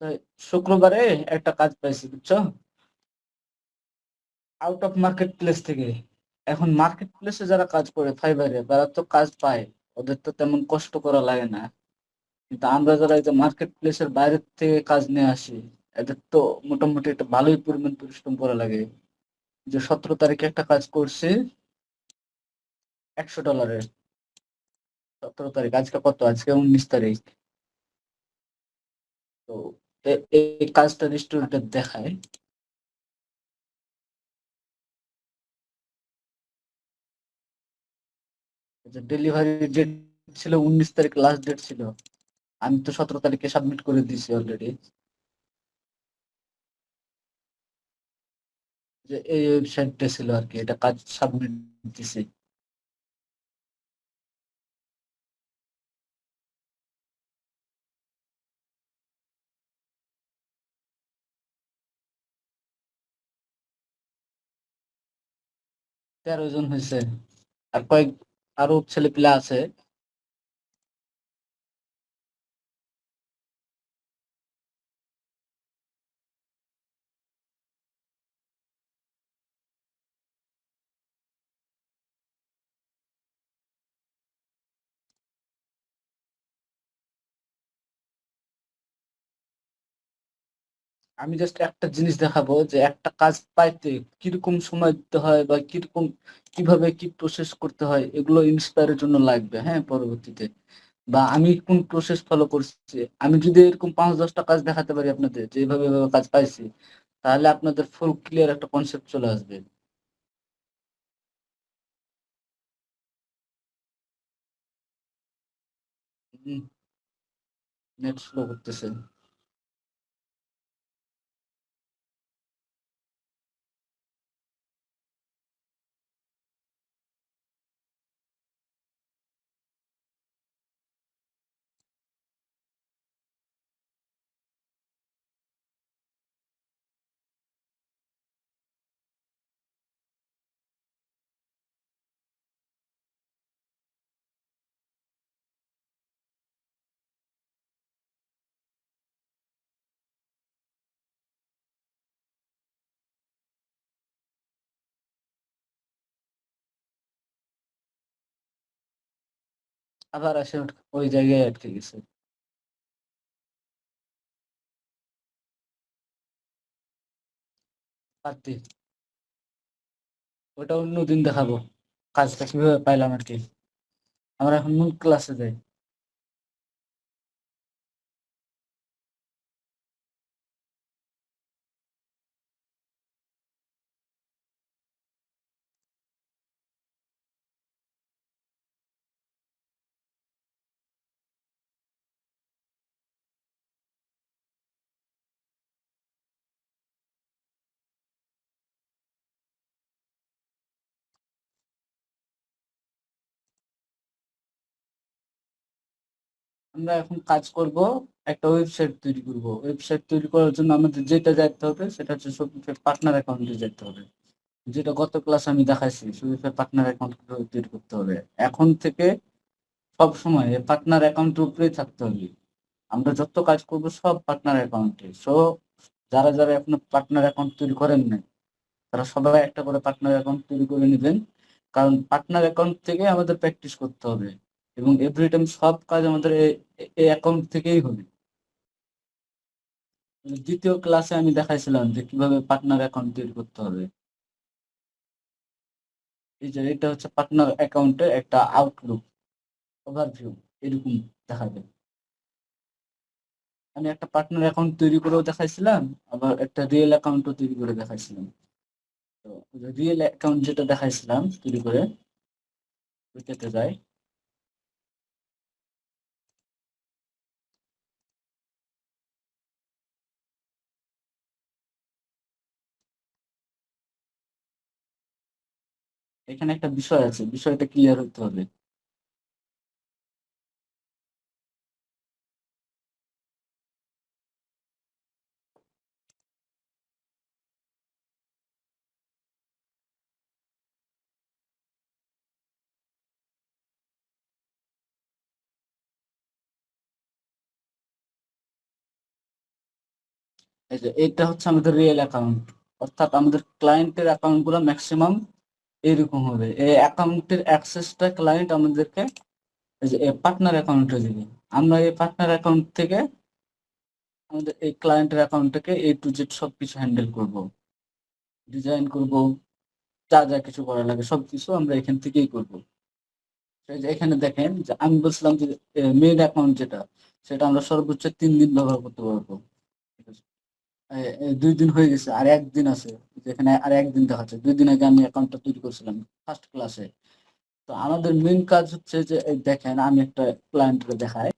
তো শুক্রবারে একটা কাজ পাইছি, বুঝছো? আউট অফ মার্কেট প্লেস থেকে। এখন মার্কেট প্লেসে যারা কাজ করে ফাইবারে, তারা তো কাজ পায়, ওদের তো তেমন কষ্ট করা লাগে না। কিন্তু আমরা যারা এই যে মার্কেট প্লেসের বাইরের থেকে কাজ নিয়ে আসি, এদের তো মোটামুটি একটা ভালোই পরিমাণ পরিশ্রম করা লাগে। যে 17 তারিখে একটা কাজ করছি, $100। 17 তারিখ, আজকে কত? আজকে 19 তারিখ। তো এই কাজটা রেস্টুরেন্টে দেখায় যে ডেলিভারি ডেট ছিল 19 তারিখ, লাস্ট ডেট ছিল। আমি তো 17 তারিখে সাবমিট করে দিয়েছি অলরেডি। যে এই ওয়েবসাইটটা ছিল আর কি, এটা কাজ সাবমিট দিছি। 13 জন হয়েছে। আর আরো ছেলে পিলা আছে। আমি জাস্ট একটা জিনিস দেখাবো যে একটা কাজ পাইতে কিরকম সময় দিতে হয় বা কিরকম কিভাবে কি প্রসেস করতে হয়, এগুলো ইন্সপায়ারের জন্য লাগবে, হ্যাঁ, পরবর্তীতে। বা আমি কোন প্রসেস ফলো করছি, আমি যদি এরকম 5-10টা কাজ দেখাতে পারি আপনাদের যে এইভাবে এভাবে কাজ পাইছি, তাহলে আপনাদের ফুল ক্লিয়ার একটা কনসেপ্ট চলে আসবে। নেট স্লো করতেছে। আবার আসে ওই জায়গায় আটকে গেছে। পারতি, ওটা অন্যদিন দেখাবো, কাজটা কিভাবে পাইলাম আর কি। আমরা এখন মূল ক্লাসে যাই। আমরা এখন কাজ করব, একটা ওয়েবসাইট তৈরি করব। ওয়েবসাইট তৈরি করার জন্য আমাদের যেটা যাইতে হবে সেটা হচ্ছে শপিফাই পার্টনার অ্যাকাউন্টে যেতে হবে। যেটা গত ক্লাস আমি দেখাইছি, শপিফাই পার্টনার অ্যাকাউন্ট কিভাবে তৈরি করতে হবে। এখন থেকে সব সময় পার্টনার অ্যাকাউন্টের উপরেই থাকতে হবে। আমরা যত কাজ করব সব পার্টনার অ্যাকাউন্টে। সো যারা যারা এখনো পার্টনার অ্যাকাউন্ট তৈরি করেন নাই, তারা সবাই একটা করে পার্টনার অ্যাকাউন্ট তৈরি করে নেবেন। কারণ পার্টনার অ্যাকাউন্ট থেকে আমাদের প্র্যাকটিস করতে হবে, এবং এভরি টাইম সব কাজ আমাদের এই অ্যাকাউন্ট থেকেই হবে। দ্বিতীয় ক্লাসে আমি দেখাইছিলাম যে কিভাবে পার্টনার অ্যাকাউন্ট তৈরি করতে হবে। এই যে এটা হচ্ছে পার্টনার অ্যাকাউন্টের একটা আউটলুক, ওভারভিউ, এরকম দেখাবে। আমি একটা পার্টনার অ্যাকাউন্ট তৈরি করেও দেখাইছিলাম, আবার একটা রিয়েল অ্যাকাউন্টও তৈরি করে দেখাইছিলাম। তো রিয়েল অ্যাকাউন্ট যেটা দেখাইছিলাম তৈরি করে, ওইটাতে যাই। এখানে একটা বিষয় আছে, বিষয়টা ক্লিয়ার হতে হবে। এই যে এটা হচ্ছে আমাদের রিয়েল অ্যাকাউন্ট, অর্থাৎ আমাদের ক্লায়েন্টের অ্যাকাউন্ট গুলো ম্যাক্সিমাম এরকম হবে। এই অ্যাকাউন্টের অ্যাক্সেসটা ক্লায়েন্ট আমাদেরকে এই যে পার্টনার অ্যাকাউন্টে দিবে। আমরা এই পার্টনার অ্যাকাউন্ট থেকে আমাদের এই ক্লায়েন্টের অ্যাকাউন্টটাকে A to Z সবকিছু হ্যান্ডেল করব, ডিজাইন করব, যা যা কিছু করা লাগে সবকিছু আমরা এখান থেকেই করব। এই যে এখানে দেখেন যে আমি বলছিলাম যে মেইন অ্যাকাউন্ট যেটা, সেটা আমরা সর্বোচ্চ 3 দিন ব্যবহার করতে পারবো। ঠিক আছে? 2 দিন হয়ে গেছে, আর 1 দিন আছে। যেখানে আর 1 দিন দেখাচ্ছে, 2 দিন আগে আমি অ্যাকাউন্টটা তৈরি করছিলাম ফার্স্ট ক্লাসে। তো আমাদের মেইন কাজ হচ্ছে যে এই দেখেন আমি একটা ক্লায়েন্টকে দেখাই।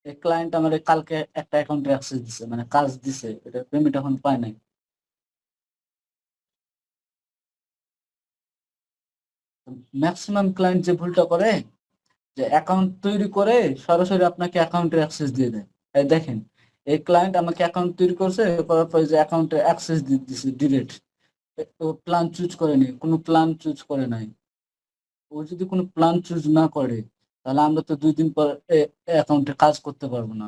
এই ক্লায়েন্ট আমার কালকে একটা অ্যাকাউন্টে অ্যাক্সেস দিছে, মানে কাজ দিছে, এটা পেমেন্ট এখন পায় নাই। ম্যাক্সিমাম ক্লায়েন্ট যে ভুলটা করে, যে অ্যাকাউন্ট তৈরি করে সরাসরি আপনাকে অ্যাকাউন্টের অ্যাক্সেস দিয়ে দেয়। এই দেখেন এই ক্লায়েন্ট আমাকে অ্যাকাউন্ট তৈরি করছে, করার পরে যে অ্যাকাউন্টে অ্যাক্সেস দিয়ে দিছে ডিরেক্ট। ও প্ল্যান চুজ করেনি, কোনো প্ল্যান চুজ করে নাই। ও যদি কোনো প্ল্যান চুজ না করে, তাহলে আমরা তো 2 দিন পর অ্যাকাউন্টে কাজ করতে পারবো না,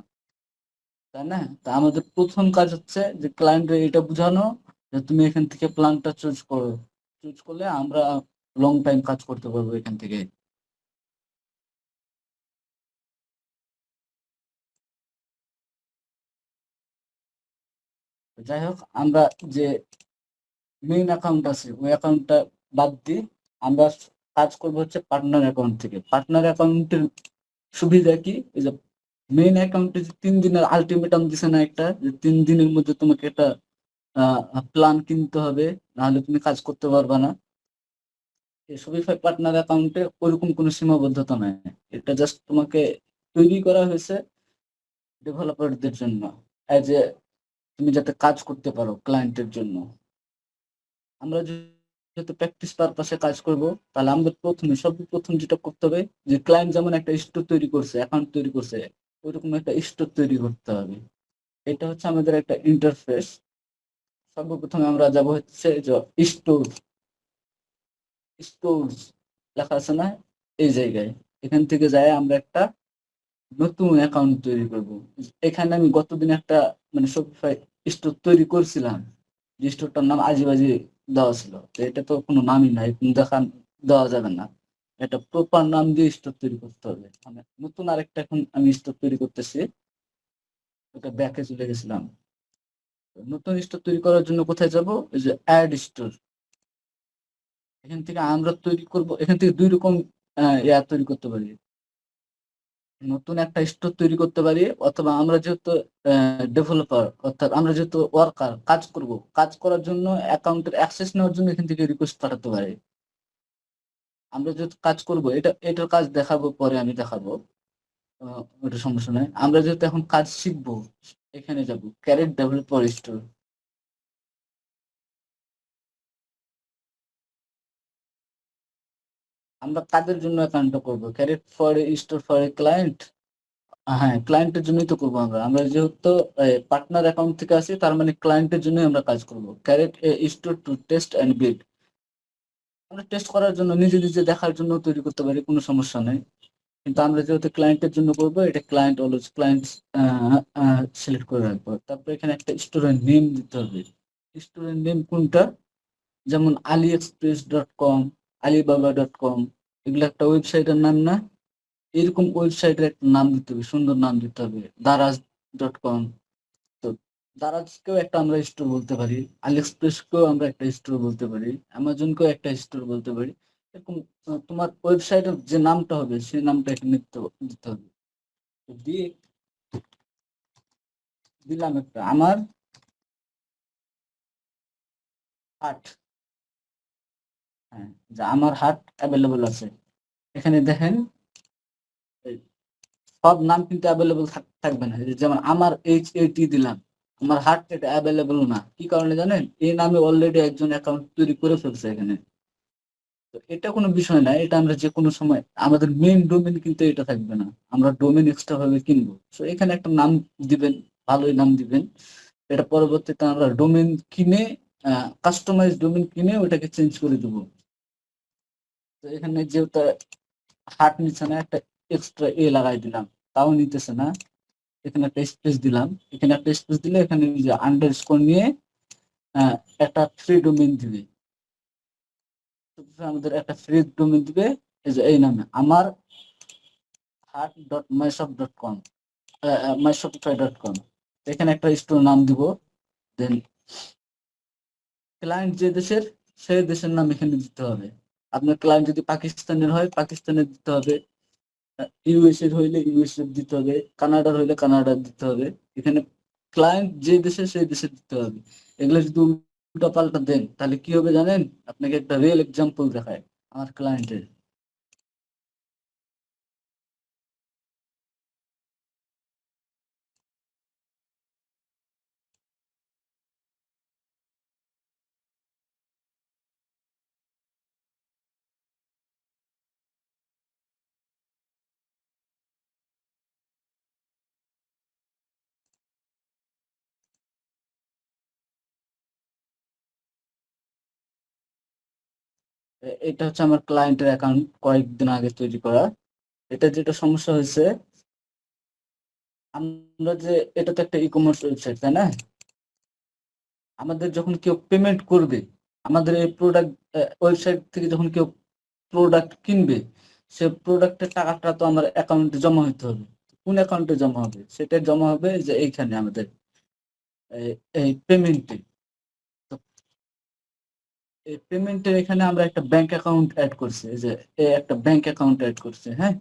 তাই না? তা আমাদের প্রথম কাজ হচ্ছে যে ক্লায়েন্টকে এটা বোঝানো যে তুমি এখান থেকে প্ল্যানটা চুজ করো, চুজ করলে আমরা লং টাইম কাজ করতে পারবো এখান থেকে। যাই হোক, আমরা যে মেইন অ্যাকাউন্ট আছে ওই অ্যাকাউন্টটা বাদ দিয়ে আমরা কাজ করবো হচ্ছে পার্টনার অ্যাকাউন্ট থেকে। পার্টনার অ্যাকাউন্টের সুবিধা কি, এই যে মেইন অ্যাকাউন্টে যে 3 দিনের আলটিমেটাম দিছে না একটা, যে 3 দিনের মধ্যে তোমাকে একটা প্ল্যান কিনতে হবে, নাহলে তুমি কাজ করতে পারবা না। এই শপিফাই পার্টনার অ্যাকাউন্টে ওরকম কোনো সীমাবদ্ধতা নাই। এটা জাস্ট তোমাকে তৈরি করা হয়েছে ডেভেলপারদের জন্য, এজ এ তুমি যাতে কাজ করতে পারো ক্লায়েন্টের জন্য। আমরা যেহেতু প্র্যাকটিস পারপাসে কাজ করব, তাহলে আমাদের প্রথমে সর্বপ্রথম যেটা করতে হবে, যে ক্লায়েন্ট যেমন একটা স্টোর তৈরি করছে, অ্যাকাউন্ট তৈরি করছে, ওইরকম একটা স্টোর তৈরি করতে হবে। এটা হচ্ছে আমাদের একটা ইন্টারফেস। সর্বপ্রথমে আমরা যাব হচ্ছে যে স্টোর, স্টোরস লেখা আছে না এই জায়গায়, এখান থেকে যাই আমরা একটা নতুন অ্যাকাউন্ট তৈরি করব। এখানে আমি গতদিন একটা মানে শপিফাই স্টোর তৈরি করছিলাম, যে স্টোরটার নাম আজিবাজি দেওয়া ছিল। তো এটা তো কোনো নামই নাই, দেওয়া যাবে না। এটা প্রপার নাম দিয়ে স্টোর তৈরি করতে হবে। মানে নতুন আরেকটা এখন আমি স্টোর তৈরি করতেছি, ওটা ব্যাকে চলে গেছিলাম। নতুন স্টোর তৈরি করার জন্য কোথায় যাব, এই যে অ্যাড স্টোর। এখান থেকে আমরা তৈরি করব, এখান থেকে 2 রকম তৈরি করতে পারি। নতুন একটা স্টোর তৈরি করতে পারি, অথবা আমরা যেহেতু ডেভেলপার, অর্থাৎ আমরা যেহেতু ওয়ার্কার, কাজ করব, কাজ করার জন্য অ্যাকাউন্টের অ্যাক্সেস নেওয়ার জন্য এখান থেকে রিকোয়েস্ট পাঠাতে পারি। আমরা যেহেতু কাজ করব, এটার কাজ দেখাবো পরে, আমি দেখাবো, ওটা সমস্যা নাই। আমরা যেহেতু এখন কাজ শিখবো, এখানে যাব ক্যারেট ডেভেলপার স্টোর। আমরা কাদের জন্য অ্যাকাউন্টটা করবো, create for store for a client. হ্যাঁ, ক্লায়েন্টের জন্যই তো করবো আমরা। আমরা যেহেতু পার্টনার অ্যাকাউন্ট থেকে আসি, তার মানে ক্লায়েন্টের জন্যই আমরা কাজ করবো। Create store to test and build. আমরা টেস্ট করার জন্য, নিজে নিজে দেখার জন্য তৈরি করতে পারি, কোনো সমস্যা নেই। কিন্তু আমরা যেহেতু ক্লায়েন্টের জন্য করবো, এটা ক্লায়েন্ট অলওয়েজ ক্লায়েন্ট সিলেক্ট করে রাখবো। তারপর এখানে একটা স্টোরের নেম দিতে হবে। স্টোরের নেম কোনটা, যেমন AliExpress.com, Alibaba.com, এগুলো একটা ওয়েবসাইটের নাম না? এরকম ওয়েবসাইটের একটা নাম দিতে হবে, সুন্দর নাম দিতে হবে। Daraz.com। তো দারাজকেও একটা আমরা স্টোর বলতে পারি, আলিএক্সপ্রেসকেও আমরা একটা স্টোর বলতে পারি, অ্যামাজনকেও একটা স্টোর বলতে পারি। এরকম তোমার ওয়েবসাইটের যে নামটা হবে সেই নামটা এখানে দিতে হবে। তো দিয়ে দিলাম একটা আমার হাট। হ্যাঁ, যে আমার হাট অ্যাভেলেবল আছে। এখানে দেখেন এই সব নাম কিন্তু অ্যাভেলেবল থাকবে না। এই যে যেমন আমার HAT দিলাম, আমার হাট এটা অ্যাভেলেবল না। কি কারণে জানেন, এই নামে অলরেডি একজন অ্যাকাউন্ট তৈরি করে ফেলছে এখানে। তো এটা কোনো বিষয় না, এটা আমরা যে কোনো সময়, আমাদের মেইন ডোমেন কিন্তু এটা থাকবে না, আমরা ডোমেন এক্সট্রা ভাবে কিনবো। তো এখানে একটা নাম দিবেন, ভালোই নাম দিবেন। এটা পরবর্তীতে আমরা ডোমেন কিনে, কাস্টমাইজ ডোমেন কিনে ওটাকে চেঞ্জ করে দেবো। তো এখানে যেহেতু হাট নিচ্ছে না, একটা এক্সট্রা লাগাই দিলাম, তাও নিতেছে না। এখানে একটা স্পেস দিলাম, এখানে একটা স্পেস দিলে এখানে যে আন্ডারস্কোর নিয়ে একটা ফ্রি ডোমেইন দিবে। আমাদের একটা ফ্রি ডোমেইন দিবে এই যে এই নামে আমার heart.myshop.com myshopify.com। এখানে একটা স্টোর নাম দিব, দেন ক্লায়েন্ট যে দেশের সেই দেশের নাম এখানে দিতে হবে। আপনার ক্লায়েন্ট যদি পাকিস্তানের হয় পাকিস্তানের দিতে হবে, ইউএস এর হইলে ইউএস এর দিতে হবে, কানাডার হইলে কানাডার দিতে হবে। এখানে ক্লায়েন্ট যে দেশে সেই দেশে দিতে হবে। এগুলো যদি উল্টা পাল্টা দেন তাহলে কি হবে জানেন? আপনাকে একটা রিয়েল এক্সাম্পল দেখায় আমার ক্লায়েন্টের। এটা হচ্ছে আমার ক্লায়েন্টের অ্যাকাউন্ট কয়েকদিন আগে তৈরি করা। এটা যেটা সমস্যা হয়েছে, আমরা যে এটা তো একটা ই কমার্স ওয়েবসাইট তাই না? আমাদের যখন কেউ পেমেন্ট করবে, আমাদের এই প্রোডাক্ট ওয়েবসাইট থেকে যখন কেউ প্রোডাক্ট কিনবে, সে প্রোডাক্টের টাকাটা তো আমার অ্যাকাউন্টে জমা হইতে হবে। কোন অ্যাকাউন্টে জমা হবে? সেটা জমা হবে যে এইখানে আমাদের এই পেমেন্টে। তো এই পেমেন্টের এখানে আমরা একটা ব্যাংক অ্যাকাউন্ট অ্যাড করছি, এই যে একটা ব্যাংক অ্যাকাউন্ট অ্যাড করছি। হ্যাঁ,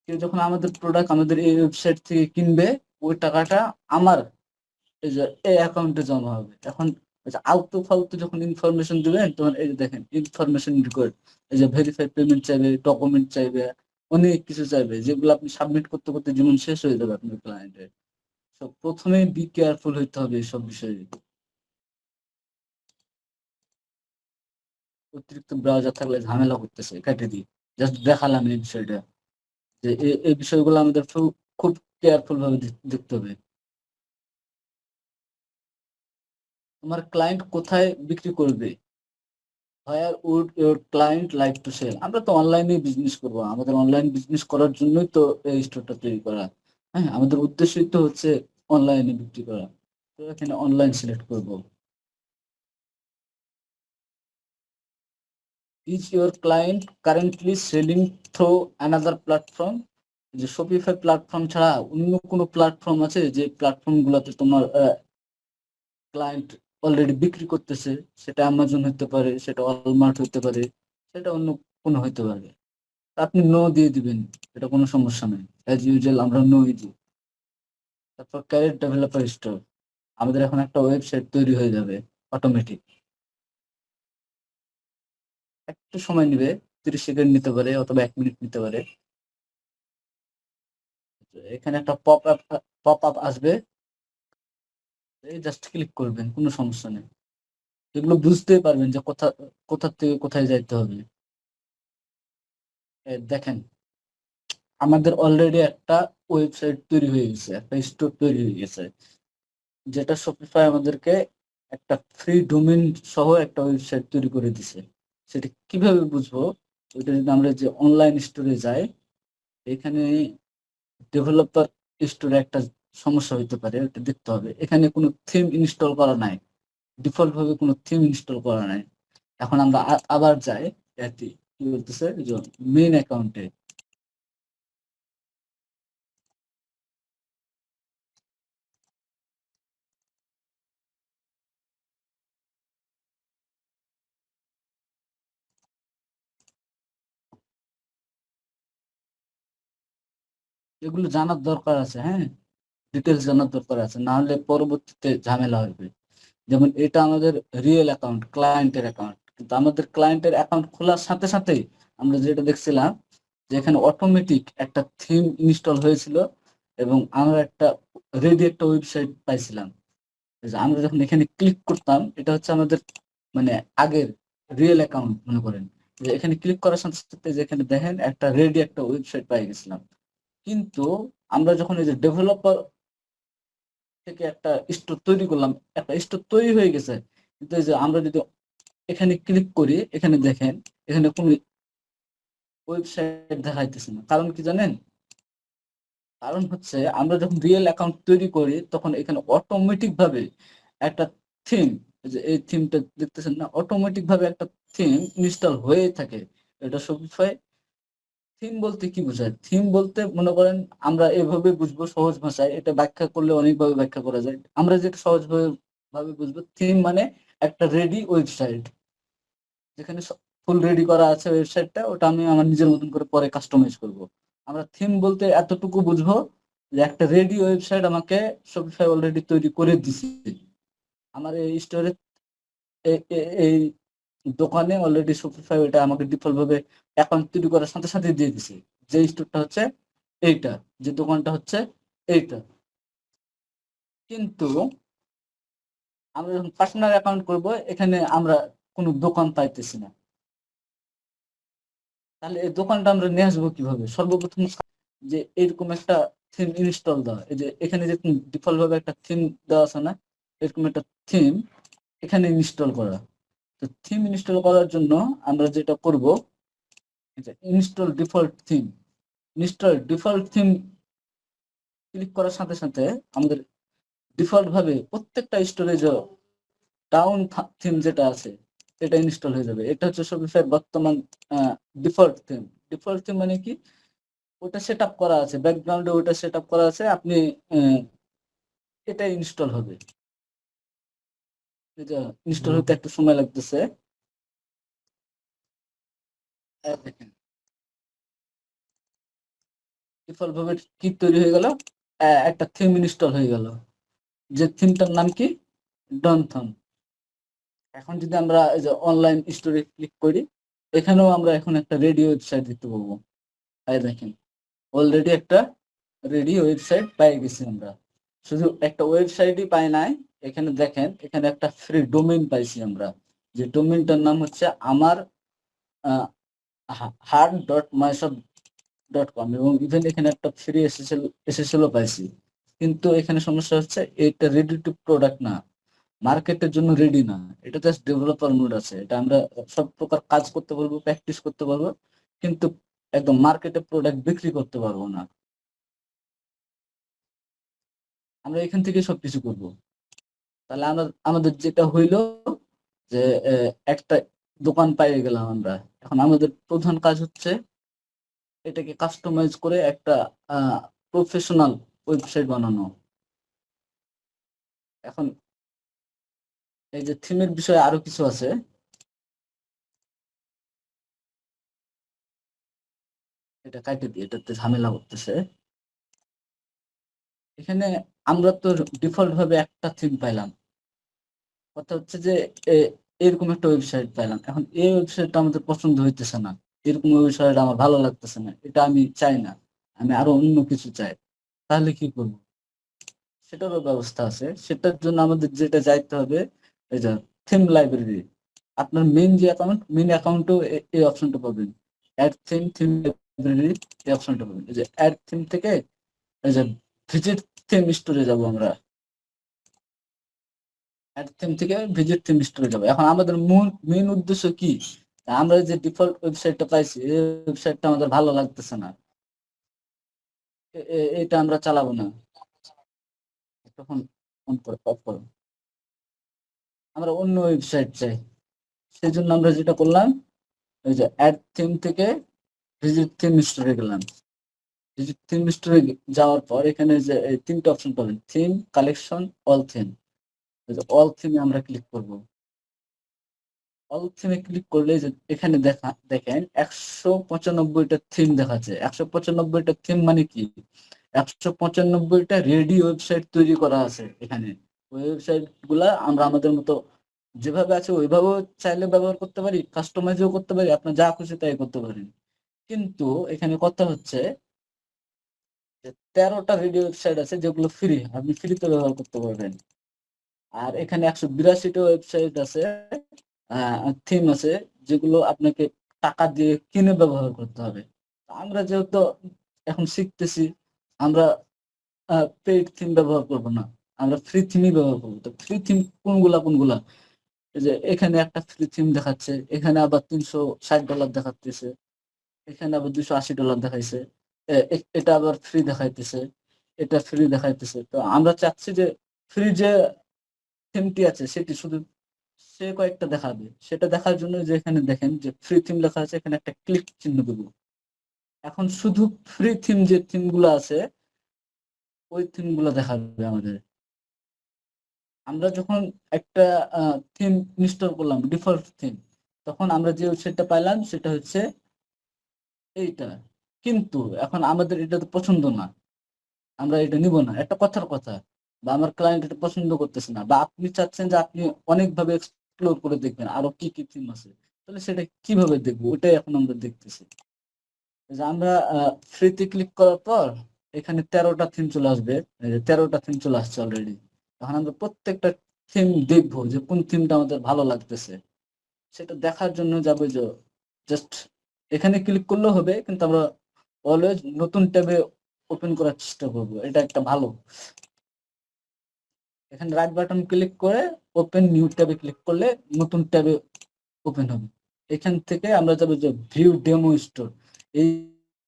কেউ যখন আমাদের প্রোডাক্ট আমাদের এই ওয়েবসাইট থেকে কিনবে, ওই টাকাটা আমার এই যে এই অ্যাকাউন্টে জমা হবে। এখন ওই যে আলতু ফালতু যখন ইনফরমেশন দিবেন তখন এই যে দেখেন ইনফরমেশন রিকোয়ার্ড, এই যে ভেরিফাইড পেমেন্ট চাইবে, ডকুমেন্ট চাইবে, অনেক কিছু চাইবে যেগুলো আপনি সাবমিট করতে করতে জীবন শেষ হয়ে যাবে আপনার ক্লায়েন্টের। তো প্রথমেই বি কেয়ারফুল হইতে হবে এইসব বিষয়ে। অতিরিক্ত ব্রাউজার থাকলে ঝামেলা করতেছে, কেটে দিই। জাস্ট দেখালাম এই বিষয়টা, যে এই বিষয়গুলো আমাদের খুব কেয়ারফুল ভাবে দেখতে হবে। তোমার ক্লায়েন্ট কোথায় বিক্রি করবে? Where would your client like to sell? আমরা তো অনলাইনে বিজনেস করবো, আমাদের অনলাইন বিজনেস করার জন্যই তো এই স্টোরটা তৈরি করা। হ্যাঁ, আমাদের উদ্দেশ্যই তো হচ্ছে অনলাইনে বিক্রি করা। তো এখানে অনলাইন সিলেক্ট করব। Is your client currently selling through another platform? যে শপিফাই প্ল্যাটফর্ম ছাড়া অন্য কোনো প্ল্যাটফর্ম আছে যে প্ল্যাটফর্ম গুলোতে তোমার ক্লায়েন্ট অলরেডি বিক্রি করতেছে? সেটা অ্যামাজন হতে পারে, সেটা ওয়ালমার্ট হতে পারে, সেটা অন্য কোনো হতে পারে। আপনি নো দিয়ে দিবেন, এটা কোনো সমস্যা নেই। অ্যাজ ইউজুয়াল আমরা নো দিই। তারপর ক্যারিয়ার ডেভেলপার স্টোর, আমাদের এখন একটা ওয়েবসাইট তৈরি হয়ে যাবে অটোমেটিক। একটু সময় নিবে, 30 সেকেন্ড নিতে পারে অথবা 1 মিনিট নিতে পারে। এখানে একটা পপ আপ আসবে, এই জাস্ট ক্লিক করবেন, কোনো সমস্যা নেই। এগুলো বুঝতেই পারবেন যে কোথা থেকে কোথায় যাইতে হবে। দেখেন আমাদের অলরেডি একটা ওয়েবসাইট তৈরি হয়ে গেছে, একটা স্টোর তৈরি হয়ে গেছে, যেটা শপিফাই আমাদেরকে একটা ফ্রি ডোমেইন সহ একটা ওয়েবসাইট তৈরি করে দিছে। সেটা কিভাবে বুঝবো? ওইটা যদি আমরা যে অনলাইন স্টোরে যাই, এখানে ডেভেলপার স্টোরে একটা সমস্যা হইতে পারে, ওটা দেখতে হবে। এখানে কোনো থিম ইনস্টল করা নাই, ডিফল্ট ভাবে কোনো থিম ইনস্টল করা নাই। এখন আমরা আবার যাই, এতে কি বলতেছে যে মেইন অ্যাকাউন্টে, এগুলো জানার দরকার আছে। হ্যাঁ, ডিটেলস জানার দরকার আছে, না হলে পরবর্তীতে ঝামেলা হবে। যেমন এটা আমাদের রিয়েল অ্যাকাউন্ট, ক্লায়েন্টের অ্যাকাউন্ট, কিন্তু আমাদের ক্লায়েন্টের অ্যাকাউন্ট খোলার সাথে সাথে আমরা যেটা দেখছিলাম যে এখানে অটোমেটিক একটা থিম ইনস্টল হয়েছিল এবং আমরা একটা রেডি একটা ওয়েবসাইট পাইছিলাম। যে আমরা যখন এখানে ক্লিক করতাম, এটা হচ্ছে আমাদের মানে আগের রিয়েল অ্যাকাউন্ট মনে করেন, যে এখানে ক্লিক করার সাথে সাথে যে এখানে দেখেন একটা রেডি একটা ওয়েবসাইট পাই গেছিলাম। কিন্তু আমরা যখন এই যে ডেভেলপার থেকে একটা স্টোর তৈরি করলাম, একটা স্টোর তৈরি হয়ে গেছে, কিন্তু এই যে আমরা যদি এখানে ক্লিক করি, এখানে দেখেন এখানে কোনো ওয়েবসাইট দেখাইতেছে না। কারণ কি জানেন? কারণ হচ্ছে আমরা যখন রিয়েল অ্যাকাউন্ট তৈরি করি তখন এখানে অটোমেটিক ভাবে একটা থিম, যে এই থিমটা দেখতেছেন না, অটোমেটিক ভাবে একটা থিম ইনস্টল হয়ে থাকে। এটা শপিফাই থিম বলতে কি বোঝায়? থিম বলতে মনে করেন আমরা এভাবে বুঝবো সহজ ভাষায়, এটা ব্যাখ্যা করলে অনেকভাবে ব্যাখ্যা করা যায়। আমরা যেটা সহজ ভাবে বুঝবো, থিম মানে একটা রেডি ওয়েবসাইট, যেখানে ফুল রেডি করা আছে ওয়েবসাইটটা, ওটা আমি আমার নিজের মতন করে পরে কাস্টমাইজ করব। আমরা থিম বলতে এতটুকু বুঝবো যে একটা রেডি ওয়েবসাইট আমাকে শপিফাই অলরেডি তৈরি করে দিছে। আমার এই স্টোরে এই দোকানে অলরেডি শপিফাই ওটা আমাকে ডিফল্ট ভাবে অ্যাকাউন্ট তৈরি করার সাথে সাথে দিয়ে দিছে। যে স্টোরটা হচ্ছে এইটা, যে দোকানটা হচ্ছে এইটা। কিন্তু আমরা যখন পার্সোনাল অ্যাকাউন্ট করব, এখানে আমরা কোনো দোকান পাইতেছি না। তাহলে এই দোকানটা আমরা নিয়ে আসবো কিভাবে? সর্বপ্রথম যে এরকম একটা থিম ইনস্টল দেওয়া, এই যে এখানে যে ডিফল্ট ভাবে একটা থিম দেওয়া আছে না, এরকম একটা থিম এখানে ইনস্টল করা। তো থিম ইনস্টল করার জন্য আমরা যেটা করব, install default theme. Default theme click করার সাথে সাথে আমাদের ডিফল্ট ভাবে প্রত্যেকটা স্টোরেজ ডাউন থিম যেটা আছে এটা ইনস্টল হয়ে যাবে। এটা হচ্ছে শপিফাই বর্তমান ডিফল্ট থিম। ডিফল্ট থিম মানে কি? ওটা সেট আপ করা আছে, ব্যাকগ্রাউন্ডে ওটা সেট আপ করা আছে, আপনি এটা ইনস্টল হবে। এটা ইনস্টল হতে একটু সময় লাগতেছে। দেখেন ডিফল্ট ভাবে কি তৈরি হয়ে গেল, একটা থিম ইনস্টল হয়ে গেল, যে থিমটার নাম কি? ডনথন। এখন যদি আমরা এই যে অনলাইন স্টোরে ক্লিক করি, এখানেও আমরা এখন একটা রেডি ওয়েবসাইট দেখতে পাবো। এই দেখেন অলরেডি একটা রেডি ওয়েবসাইট পেয়ে গেছি আমরা। শুধু একটা ওয়েবসাইটই পাই নাই, এখানে দেখেন এখানে একটা ফ্রি ডোমেইন পাইছি আমরা, যে ডোমেইনটার নাম হচ্ছে আমার heart.myshop.com, এবং ইভেন এখানে একটা ফ্রি এসএসএল পাইছি। কিন্তু এখানে সমস্যা হচ্ছে এটা রেডি টু প্রোডাক্ট না, মার্কেটের জন্য রেডি না। এটা জাস্ট ডেভেলপার মোড আছে, এটা আমরা সব প্রকার কাজ করতে পারবো, প্র্যাকটিস করতে পারবো, কিন্তু একদম মার্কেটে প্রোডাক্ট বিক্রি করতে পারবো না। আমরা এখান থেকে সবকিছু করব। তাহলে আমাদের যেটা হইলো যে একটা দোকান পাইয়ে গেলাম আমরা। এখন আমাদের প্রধান কাজ হচ্ছে এটাকে কাস্টমাইজ করে একটা প্রফেশনাল ওয়েবসাইট বানানো। এখন এই যে থিমের বিষয়ে আরো কিছু আছে, এটা কাটে দিয়ে, এটাতে ঝামেলা করতেছে। এখানে আমরা তো ডিফল্ট ভাবে একটা থিম পাইলাম, কথা হচ্ছে যে এরকম একটা ওয়েবসাইট পাইলাম। এখন এই ওয়েবসাইটটা আমাদের পছন্দ হইতেছে না, এরকম ওয়েবসাইট আমার ভালো লাগতেছে না, এটা আমি চাই না, আমি আরো অন্য কিছু চাই। তাহলে কি করবো? সেটারও ব্যবস্থা আছে। সেটার জন্য আমাদের যেটা যাইতে হবে, এই যে থিম লাইব্রেরি। আপনার মেইন যে অ্যাকাউন্ট, মেইন অ্যাকাউন্টেও এই অপশনটা পাবেন, অ্যাড থিম, থিম লাইব্রেরি, এই অপশনটা পাবেন। এই যে অ্যাড থিম থেকে এই যে ভিজিট থিম স্টোরে যাব আমরা, অ্যাড থিম থেকে ভিজিট থিম স্টোরে যাব। এখন আমাদের মূল মেইন উদ্দেশ্য কি? আমরা যে ডিফল্ট ওয়েবসাইটটা পাইছি, এই ওয়েবসাইটটা আমাদের ভালো লাগতেছে না, এটা আমরা চালাবো না। তখন অন করো, অফ করো, আমরা অন্য ওয়েবসাইট চাই। সেই জন্য আমরা যেটা করলাম, ওই যে অ্যাড থিম থেকে ভিজিট থিম স্টোরে গেলাম। ভিজিট থিম স্টোরে যাওয়ার পর এখানে যে এই তিনটা অপশন পাবেন, theme, collection, all theme. All থিমে আমরা ক্লিক করব। অল থিমে ক্লিক করলে যে এখানে দেখেন 195টা থিম দেখাচ্ছে। 195টা থিম মানে কি? 195টা রেডি ওয়েবসাইট তৈরি করা আছে এখানে। ওয়েবসাইট গুলা আমরা আমাদের মতো যেভাবে আছে ওইভাবেও চাইলে ব্যবহার করতে পারি, কাস্টমাইজও করতে পারি, আপনার যা খুশি তাই করতে পারেন। কিন্তু এখানে কথা হচ্ছে যে 13টা রেডি ওয়েবসাইট আছে যেগুলো ফ্রি, আপনি ফ্রিতে ব্যবহার করতে পারবেন। আর এখানে 182টা ওয়েবসাইট আছে, থিম আছে, যেগুলো আপনাকে টাকা দিয়ে কিনে ব্যবহার করতে হবে। আমরা যেহেতু এখন শিখতেছি, আমরা পেইড থিম ব্যবহার করব না, আমরা ফ্রি থিমই ব্যবহার করবো। তো ফ্রি থিম কোনগুলা কোনগুলা? এই যে এখানে একটা ফ্রি থিম দেখাচ্ছে, এখানে আবার $360 দেখাচ্ছে, এখানে আবার $280 দেখাইছে। এটা আবার ফ্রি দেখাইতেছে, এটা ফ্রি দেখাইতেছে। তো আমরা চাচ্ছি যে ফ্রি যে থিমটি আছে সেটি শুধু সে কয়েকটা দেখাবে। সেটা দেখার জন্য যে এখানে দেখেন যে ফ্রি থিম লেখা আছে, এখানে একটা ক্লিক চিহ্ন দেব। এখন শুধু ফ্রি থিম যে থিম গুলো আছে ওই থিম গুলো দেখাবে আমাদের। আমরা যখন একটা থিম ইনস্টল করলাম ডিফল্ট থিম, তখন আমরা যে ওয়েবসাইটটা পাইলাম সেটা হচ্ছে এইটা। কিন্তু এখন আমাদের এটা তো পছন্দ না, আমরা এটা নিব না। একটা কথার কথা, বা আমার ক্লায়েন্ট এটা পছন্দ করতেছে না, বা আপনি চাচ্ছেন যে আপনি অনেকভাবে এক্সপ্লোর করে দেখবেন আরো কি কি থিম আছে, তাহলে সেটা কিভাবে দেখবো ওটাই এখন আমরা দেখতেছি। যে আমরা ফ্রিতে ক্লিক করার পর এখানে 13টা থিম চলে আসবে। এই যে 13টা থিম চলে আসছে অলরেডি। তখন আমরা প্রত্যেকটা থিম দেখবো যে কোন থিমটা আমাদের ভালো লাগতেছে। সেটা দেখার জন্য যাবে যে জাস্ট এখানে ক্লিক করলেও হবে, কিন্তু আমরা অলওয়েজ নতুন ট্যাবে ওপেন করার চেষ্টা করব। এটা একটা ভালো। এখানে রাইট বাটন ক্লিক করে ওপেন নিউ ট্যাবে ক্লিক করলে নতুন ট্যাবে ওপেন হবে। এখান থেকে আমরা যাবো যে ভিউ ডেমো স্টোর। এই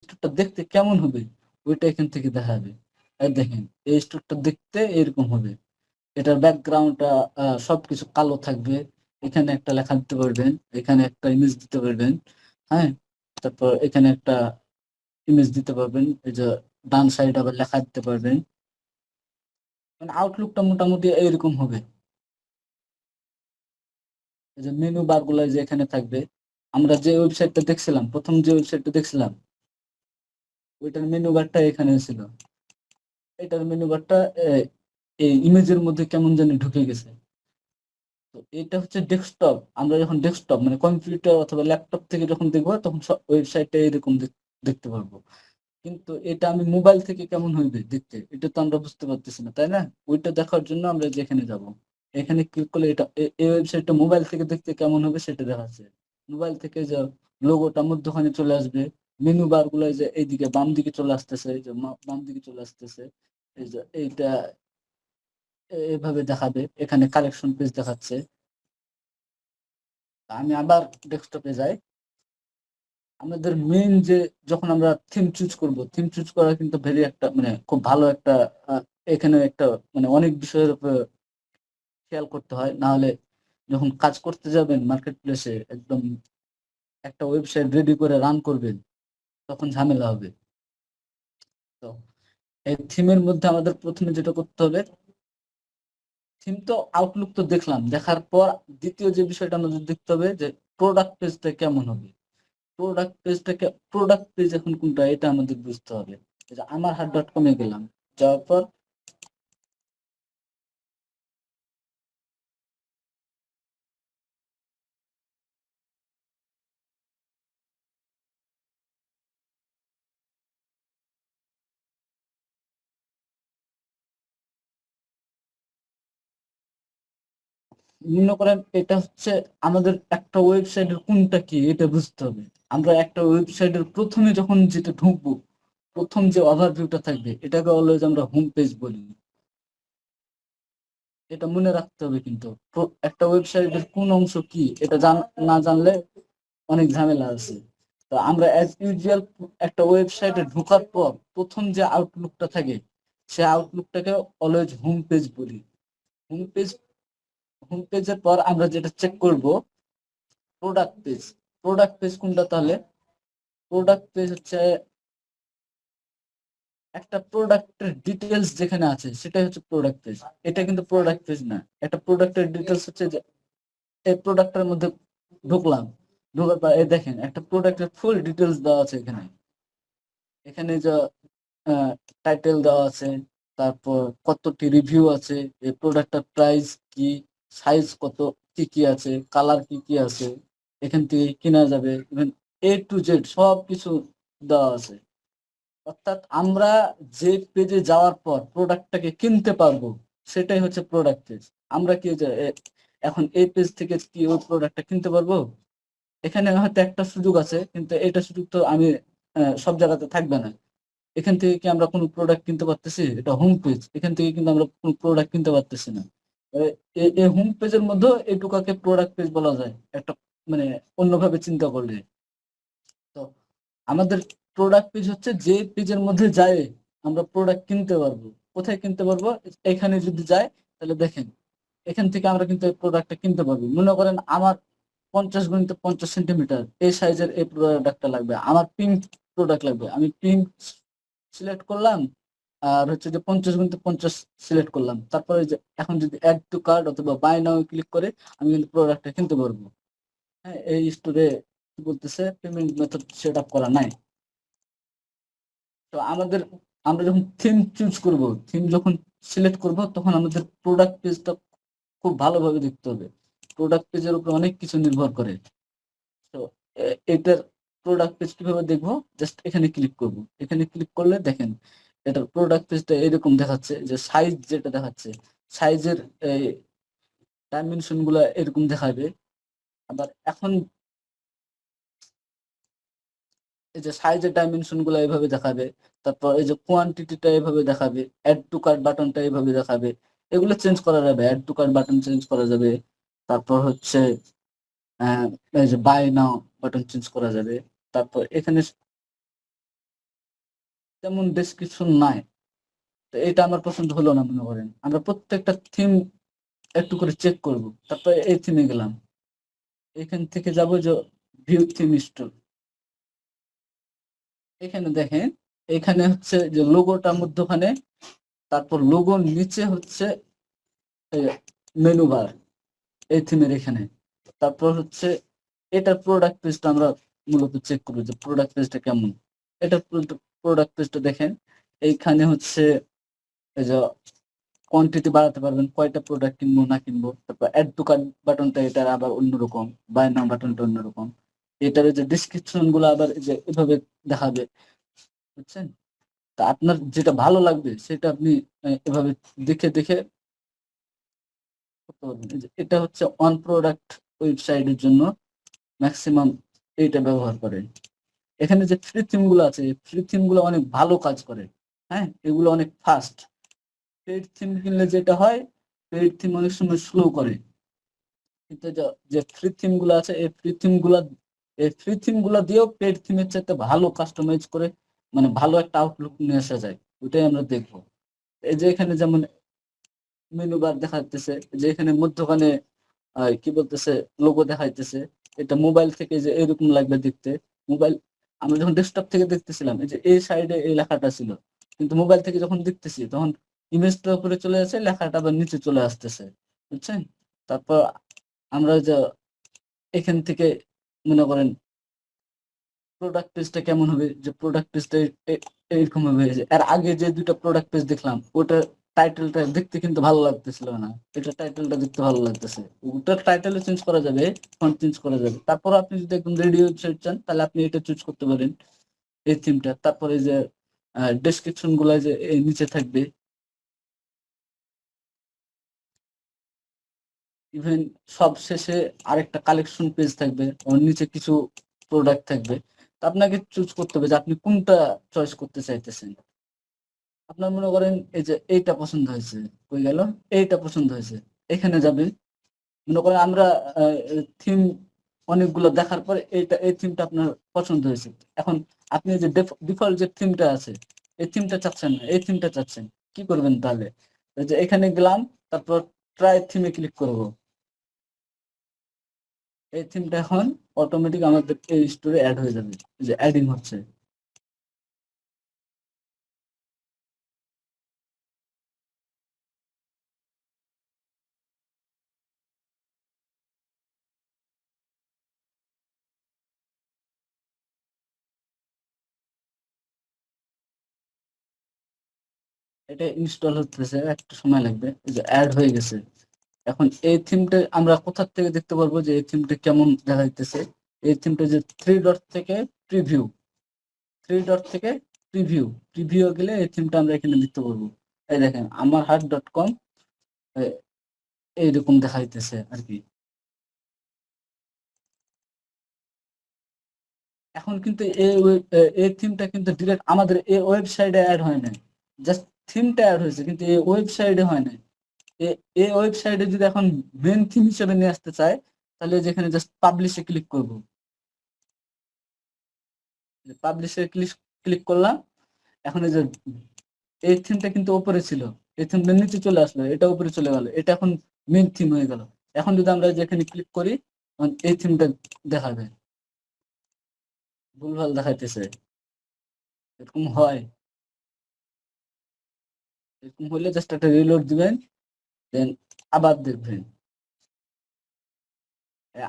স্টোরটা দেখতে কেমন হবে ওইটা এখান থেকে দেখা যাবে। এই দেখেন এই স্টোরটা দেখতে এরকম হবে। এটার ব্যাকগ্রাউন্ডটা সবকিছু কালো থাকবে। এখানে একটা লেখা দিতে পারবেন, এখানে একটা ইমেজ দিতে পারবেন। হ্যাঁ, তারপর এখানে একটা ইমেজ দিতে পারবেন। এই যে ডান সাইডে আবার লেখা দিতে পারবেন। মানে আউটলুকটা মোটামুটি এইরকম হবে। এই যে মেনু বার গুলো যে এখানে থাকবে, আমরা যে ওয়েবসাইটটা দেখছিলাম, প্রথম যে ওয়েবসাইটটা দেখছিলাম ওইটার মেনু বারটা এখানে ছিল। এটার মেনু বারটা এই ইমেজের মধ্যে কেমন জানি ঢুকে গেছে। তো এটা হচ্ছে ডেস্কটপ। আমরা যখন ডেস্কটপ মানে কম্পিউটার অথবা ল্যাপটপ থেকে যখন দেখবো তখন ওয়েবসাইটটা এরকম দেখতে পারবো। কিন্তু এটা আমি মোবাইল থেকে কেমন হইবে দেখতে, এটা তো আমরা বুঝতে পারতেছি না, তাই না? ওইটা দেখার জন্য আমরা যেখানে যাব, এখানে ক্লিক করলে এটা এই ওয়েবসাইটটা মোবাইল থেকে দেখতে কেমন হবে সেটা দেখাচ্ছে। মোবাইল থেকে যে লোগোটা মধ্যখানে চলে আসবে, মেনু বার গুলো যে এইদিকে বাম দিকে চলে আসতেছে, এই যে বাম দিকে চলে আসতেছে। এই যে এইটা এভাবে দেখাবে। এখানে কালেকশন পেজ দেখাচ্ছে। আমি আবার ডেস্কটপে যাই। আমাদের মেইন যে যখন আমরা থিম চুজ করব, থিম চুজ করা কিন্তু ভেরি একটা মানে খুব ভালো একটা আহ, এখানে একটা মানে অনেক বিষয়ের উপর খেয়াল করতে হয়। না হলে যখন কাজ করতে যাবেন মার্কেট প্লেসে, একদম একটা ওয়েবসাইট রেডি করে রান করবেন, তখন ঝামেলা হবে। তো এই থিমের মধ্যে আমাদের প্রথমে যেটা করতে হবে, থিম তো আউটলুক তো দেখলাম, দেখার পর দ্বিতীয় যে বিষয়টা আমাদের দেখতে হবে যে প্রোডাক্ট পেজটা কেমন হবে। প্রোডাক্ট পেজ এখন কোনটা এটা আমাদের বুঝতে হবে। এই যে আমার হাট ডট কমে গেলাম, যাওয়ার পর মনে করেন এটা হচ্ছে আমাদের একটা ওয়েবসাইটের কোনটা কি এটা বুঝতে হবে। আমরা একটা ওয়েবসাইটের প্রথমে যখন যেটা ঢুকবো, প্রথম যে ওভারভিউটা থাকবে এটাকে অলওয়েজ আমরা হোম পেজ বলি। এটা মনে রাখতে হবে। কিন্তু একটা ওয়েবসাইটের কোন অংশ কি এটা না জানলে অনেক ঝামেলা আছে। তো আমরা অ্যাজ ইউজুয়াল একটা ওয়েবসাইটে ঢোকার পর প্রথম যে আউটলুকটা থাকে সে আউটলুকটাকে অলওয়েজ হোম পেজ বলি। হোম পেজ হোম পেজের পর আমরা যেটা চেক করব প্রোডাক্ট পেজ। প্রোডাক্ট পেজ কোনটা তাহলে? প্রোডাক্ট পেজ হচ্ছে একটা প্রোডাক্টের ডিটেলস যেখানে আছে সেটাই হচ্ছে প্রোডাক্ট পেজ। এটা কিন্তু প্রোডাক্ট পেজ না। একটা প্রোডাক্টের ডিটেলস হচ্ছে যে এই প্রোডাক্টের মধ্যে ঢুকলাম, ঢোকার পর এই দেখেন একটা প্রোডাক্টের ফুল ডিটেলস দেওয়া আছে এখানে। এখানে যে টাইটেল দেওয়া আছে, তারপর কতটি রিভিউ আছে, এই প্রোডাক্টটার প্রাইস কি, সাইজ কত, কি কি আছে, কালার কি কি আছে, এখান থেকে কিনা যাবে, ইভেন A to Z সব কিছু দেওয়া আছে। অর্থাৎ আমরা যে পেজে যাওয়ার পর প্রোডাক্টটাকে কিনতে পারবো সেটাই হচ্ছে প্রোডাক্ট পেজ। আমরা কি যে এখন এই পেজ থেকে কি ওই প্রোডাক্টটা কিনতে পারবো? এখানে হয়তো একটা সুযোগ আছে, কিন্তু এটা সুযোগ তো আমি সব জায়গাতে থাকবে না। এখান থেকে কি আমরা কোনো প্রোডাক্ট কিনতে পারতেছি? এটা হোম পেজ, এখান থেকে কিন্তু আমরা কোনো প্রোডাক্ট কিনতে পারতেছি না। এই হোম পেজের মধ্যে এটুকাকে প্রোডাক্ট পেজ বলা যায় একটা মানে অন্যভাবে চিন্তা করলে। তো আমাদের প্রোডাক্ট পেজ হচ্ছে যে পেজের মধ্যে যায় আমরা প্রোডাক্ট কিনতে পারবো। কোথায় কিনতে পারবো? এখানে যদি যায় তাহলে দেখেন এখান থেকে আমরা কিন্তু এই প্রোডাক্টটা কিনতে পারবো। মনে করেন আমার 50x50 সেন্টিমিটার এই সাইজের এই প্রোডাক্টটা লাগবে, আমার পিঙ্ক প্রোডাক্ট লাগবে, আমি পিঙ্ক সিলেক্ট করলাম আর হচ্ছে যে 50x50 সিলেক্ট করলাম, তারপরে যে এখন যদি অ্যাড টু কার্ট অথবা বাই নাও ক্লিক করে আমি কিন্তু প্রোডাক্টটা কিনতে পারবো। হ্যাঁ, এই স্টোরে কি বলতেছে পেমেন্ট মেথড সেট আপ করা নাই। তো আমরা যখন থিম চুজ করব, থিম যখন সিলেক্ট করব তখন আমাদের প্রোডাক্ট পেজটা খুব ভালোভাবে দেখতে হবে। প্রোডাক্ট পেজের উপর অনেক কিছু নির্ভর করে। তো এটার প্রোডাক্ট পেজ কিভাবে দেখবো? জাস্ট এখানে ক্লিক করব। এখানে ক্লিক করলে দেখেন এটার প্রোডাক্ট পেজটা এরকম দেখাচ্ছে, যে সাইজ যেটা দেখাচ্ছে সাইজের ডাইমেনশন গুলা এরকম দেখাবে। আবার এখন এই যে সাইজের ডাইমেনশন গুলো এইভাবে দেখাবে, তারপর এই যে কোয়ান্টিটিটা এইভাবে দেখাবে, অ্যাড টু কার্ট বাটনটা এইভাবে দেখাবে। এগুলো চেঞ্জ করা যাবে, add to cart button change করা যাবে। তারপর হচ্ছে এই যে বাই নাও বাটন চেঞ্জ করা যাবে। তারপর এখানে তেমন ডেসক্রিপশন নাই, তো এটা আমার পছন্দ হলো না। মনে করেন আমরা প্রত্যেকটা থিম একটু করে চেক করব, তারপর এই থিমে গেলাম, এখান থেকে যাব যে ভিউ থিম স্টোর। এখানে দেখেন এখানে হচ্ছে যে লোগোটার মধ্যখানে, তারপর লোগোর নিচে হচ্ছে মেনু বার এই থিমের এখানে। তারপর হচ্ছে এটার প্রোডাক্ট পেজটা আমরা মূলত চেক করবো যে প্রোডাক্ট পেজটা কেমন। এটা প্রোডাক্ট পেজটা দেখেন এইখানে হচ্ছে এই যে কোয়ান্টিটি বাড়াতে পারবেন, কয়টা প্রোডাক্ট কিনবো না কিনবো। তারপর অ্যাড টু কার্ট বাটনটা এটার আবার অন্যরকম, বাই নাও বাটনটা অন্যরকম। এটার যে ডিসক্রিপশন গুলো আবার এই যে এভাবে দেখাবে, বুঝছেন? তা আপনার যেটা ভালো লাগবে সেটা আপনি এভাবে দেখে দেখে করতে পারবেন। এই যে এটা হচ্ছে অন প্রোডাক্ট ওয়েবসাইটের জন্য ম্যাক্সিমাম এইটা ব্যবহার করে। এখানে যে ফ্রি থিম গুলো আছে, ফ্রি থিম গুলো অনেক ভালো কাজ করে। হ্যাঁ, এগুলো অনেক ফাস্ট। পেইড থিম কিনলে যেটা হয়, পেইড থিম অনেক সময় স্লো করে। কিন্তু যে ফ্রি থিম গুলো আছে এই ফ্রি থিম গুলা দিয়েও পেইড থিমের চাইতে ভালো কাস্টমাইজ করে, মানে ভালো একটা আউটলুক নিয়ে আসা যায়। ওটাই আমরা দেখবো। এই যে এখানে যেমন মেনু বার দেখাইতেছে, যে এখানে মধ্যখানে কি বলতেছে লোগো দেখাইতেছে। এটা মোবাইল থেকে যে এরকম লাগবে দেখতে। মোবাইল আমরা যখন ডেস্কটপ থেকে দেখতেছিলাম এই যে এই সাইডে এই লেখাটা ছিল, কিন্তু মোবাইল থেকে যখন দেখতেছি তখন ইমেজটা উপরে চলে যাচ্ছে, লেখাটা আবার নিচে চলে আসতেছে, বুঝছেন? তারপর আমরা যে এখান থেকে মনে করেন প্রোডাক্ট পেজটা কেমন হবে, যে প্রোডাক্ট পেজটা এইরকম হবে। যে এর আগে যে দুটো প্রোডাক্ট পেজ দেখলাম ওটা টাইটেলটা দেখতে কিন্তু ভালো লাগতেছিল না, এটা টাইটেলটা দেখতে ভালো লাগতেছে। ওটার টাইটেলও চেঞ্জ করা যাবে, ফন্ট চেঞ্জ করা যাবে। তারপর আপনি যদি একদম রেডি ওয়েবসাইট চান তাহলে আপনি এটা চুজ করতে পারেন, এই থিমটা। তারপরে যে ডেসক্রিপশন গুলা যে এই নিচে থাকবে, ইভেন সব শেষে আরেকটা কালেকশন পেজ থাকবে, ওর নিচে কিছু প্রোডাক্ট থাকবে। তা আপনাকে চুজ করতে হবে যে আপনি কোনটা চয়েস করতে চাইতেছেন। আপনার মনে করেন এই যে এইটা পছন্দ হয়েছে, কই গেল, এইটা পছন্দ হয়েছে, এখানে যাবেন। মনে করেন আমরা থিম অনেকগুলো দেখার পরে এই থিমটা আপনার পছন্দ হয়েছে। এখন আপনি যে ডিফল্ট যে থিমটা আছে এই থিমটা চাচ্ছেন না, এই থিমটা চাচ্ছেন, কি করবেন তাহলে? এই যে এখানে গেলাম, তারপর ট্রাই থিমে ক্লিক করব। এই থিমটা এখন অটোমেটিক আমাদের এই স্টোরে অ্যাড হয়ে যাবে, এই যে অ্যাডিং হচ্ছে। এটা ইনস্টল হতেছে, একটু সময় লাগবে। এই যে অ্যাড হয়ে গেছে। এখন এই থিমটা আমরা কোথা থেকে দেখতে পারবো যে এই থিমটা কেমন দেখাইতেছে? এই থিমটা যে থ্রি ডট থেকে প্রিভিউ, থ্রি ডট থেকে প্রিভিউ, প্রিভিউ গেলে এই থিমটা আমরা এখানে দেখতে পারবো। এই দেখেন আমার হাট ডট কম এইরকম দেখাইতেছে আর কি। এখন কিন্তু এই থিমটা কিন্তু ডিরেক্ট আমাদের এই ওয়েবসাইটে অ্যাড হয় না, জাস্ট থিমটা অ্যাড হয়েছে, কিন্তু এই ওয়েবসাইটে হয় না। এই ওয়েবসাইটে যদি এখন মেন থিম হিসেবে নিয়ে আসতে চায় তাহলে যেখানে জাস্ট পাবলিশে ক্লিক করব। পাবলিশে ক্লিক করলাম। এখন এই যে এই থিমটা কিন্তু উপরে ছিল, এই থিমটা নিচে চলে আসলো, এটা উপরে চলে গেল, এটা এখন মেইন থিম হয়ে গেল। এখন যদি আমরা যেখানে ক্লিক করি তখন এই থিমটা দেখাবে, ভুলভাল দেখাইতেছে। এরকম হয়, এরকম হলে জাস্ট একটা রিলোড দিবেন, দেন আবার দেখবেন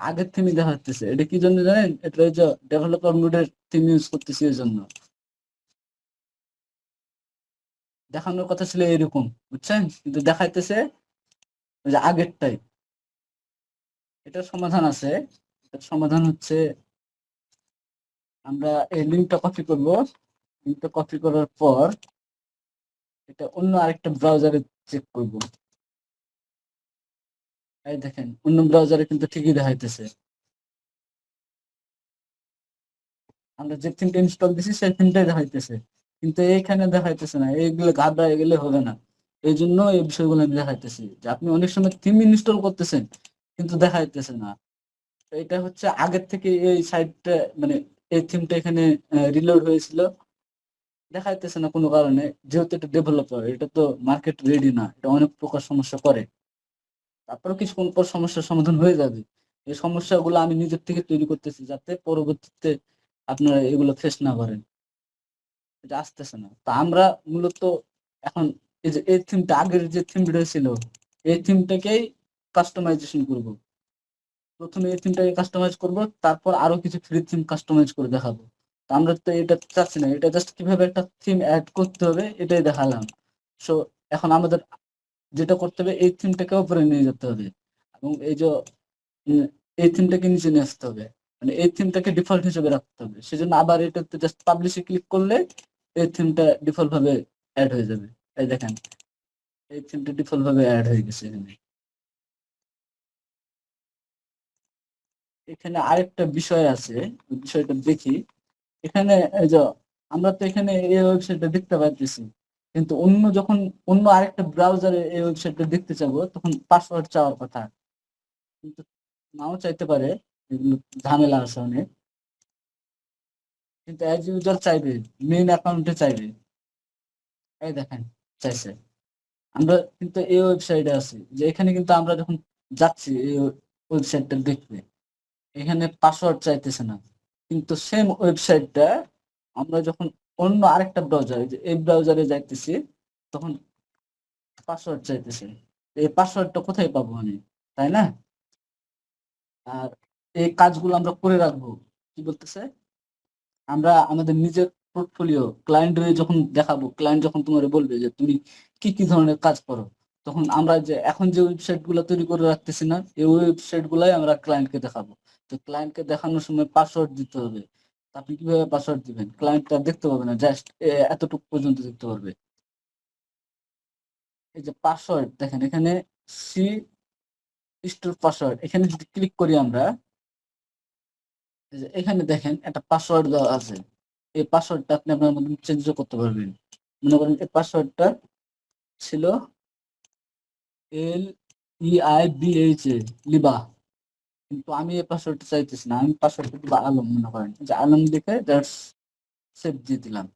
আগের থিমই দেখাচ্ছে। এটা কি জন্য জানেন? এটা ওই যে ডেভেলপার মোডের থিম ইউজ করতেছি এই জন্য। দেখানোর কথা ছিল এরকম, বুঝছেন, কিন্তু দেখাইতেছে ওই যে আগেরটাই। এটার সমাধান আছে। এটার সমাধান হচ্ছে আমরা এই লিঙ্কটা কপি করব। লিঙ্কটা কপি করার পর এটা অন্য আরেকটা ব্রাউজারে চেক করব। এই দেখেন অন্য ব্রাউজারে কিন্তু ঠিকই দেখাইতেছে, আমরা যে থিমটা ইনস্টল দিছি সেই থিমটাই দেখাইতেছে, কিন্তু এইখানে দেখাইতেছে না। এইগুলো ঘাবড়ায় গেলে হবে না। এই জন্য এই বিষয়গুলো আমি দেখাইতেছি যে আপনি অনেক সময় থিম ইনস্টল করতেছেন কিন্তু দেখাইতেছে না। তো এটা হচ্ছে আগের থেকে এই সাইটটা, মানে এই থিমটা এখানে রিলোড হয়েছিল, দেখাইতেছে না কোনো কারণে। যেহেতু এটা ডেভেলপার, এটা তো মার্কেট রেডি না, এটা অনেক প্রকার সমস্যা করে। তারপরে কিছুক্ষণ পর সমস্যার সমাধান হয়ে যাবে। এই সমস্যাগুলো আমি নিজের থেকে তৈরি করতেছি যাতে পরবর্তীতে আপনারা এগুলো ফেস না করেন। এটা আসতেছে না। তো আমরা মূলত এখন এই যে এই থিমটা, আগের যে থিমটা ছিল এই থিমটাকেই কাস্টমাইজেশন করব। প্রথমে এই থিমটাকে কাস্টমাইজ করব, তারপর আরো কিছু ফ্রি থিম কাস্টমাইজ করে দেখাবো। তো আমরা তো এটা চাচ্ছি না, এটা জাস্ট কিভাবে একটা থিম অ্যাড করতে হবে এটাই দেখালাম। সো এখন আমাদের যেটা করতে হবে এই থিমটাকে উপরে নিয়ে যেতে হবে, এবং এই যে উম, এই থিমটাকে নিচে নিয়ে আসতে হবে, মানে এই থিমটাকে ডিফল্ট হিসেবে রাখতে হবে। সেজন্য আবার এটাতে জাস্ট পাবলিশে ক্লিক করলে এই থিমটা ডিফল্ট ভাবে অ্যাড হয়ে যাবে। এই দেখেন এই থিমটা ডিফল্ট ভাবে অ্যাড হয়ে গেছে এখানে। এখানে আরেকটা বিষয় আছে, ওই বিষয়টা দেখি। এখানে এই যে আমরা তো এখানে এই ওয়েবসাইটটা দেখতে পাচ্ছি, কিন্তু অন্য যখন অন্য আরেকটা ব্রাউজারে এই ওয়েবসাইটটা দেখতে চাবো তখন পাসওয়ার্ড চাওয়ার কথা, কিন্তু নাও চাইতে পারে। এগুলো ঝামেলা আছে অনেক, কিন্তু অ্যাজ ইউজার চাইবে, মেইন অ্যাকাউন্টে চাইবে। এই দেখেন চাইছে। আমরা কিন্তু এই ওয়েবসাইটে আছি, যে এখানে কিন্তু আমরা যখন যাচ্ছি এই ওয়েবসাইটটা দেখতে, এখানে পাসওয়ার্ড চাইতেছে না। কিন্তু সেম ওয়েবসাইটটা আমরা যখন অন্য আরেকটা ব্রাউজার, যে এই ব্রাউজারে যাইতেছি, তখন পাসওয়ার্ড চাইতেছে। এই পাসওয়ার্ডটা কোথায় পাবো আমি, তাই না? আর এই কাজগুলো আমরা করে রাখবো। কি বলতেছে, আমরা আমাদের নিজের পোর্টফোলিও ক্লায়েন্টে যখন দেখাবো, ক্লায়েন্ট যখন তোমার বলবে যে তুমি কি কি ধরনের কাজ করো, তখন আমরা যে এখন যে ওয়েবসাইট গুলো তৈরি করে রাখতেছি না, এই ওয়েবসাইট গুলাই আমরা ক্লায়েন্টকে দেখাবো। তো ক্লায়েন্টকে দেখানোর সময় পাসওয়ার্ড দিতে হবে। তা আপনি কিভাবে পাসওয়ার্ড দিবেন? ক্লায়েন্টটা দেখতে পাবে না, জাস্ট এতটুকু পর্যন্ত দেখতে পারবে। এই যে পাসওয়ার্ড দেখেন এখানে, সি স্টোর পাসওয়ার্ড, এখানে যদি ক্লিক করি আমরা, এই যে এখানে দেখেন একটা পাসওয়ার্ড দেওয়া আছে। এই পাসওয়ার্ডটা আপনি আপনার মতন চেঞ্জও করতে পারবেন। মনে করেন এই পাসওয়ার্ডটা ছিল LEIBHA, লিবা, কিন্তু আমি এই পাসওয়ার্ডটা চাইতেছি না, আমি পাসওয়ার্ডটা দিব আলম। মনে করেন যে আলম লিখে জাস্ট সেভ দিয়ে দিলাম,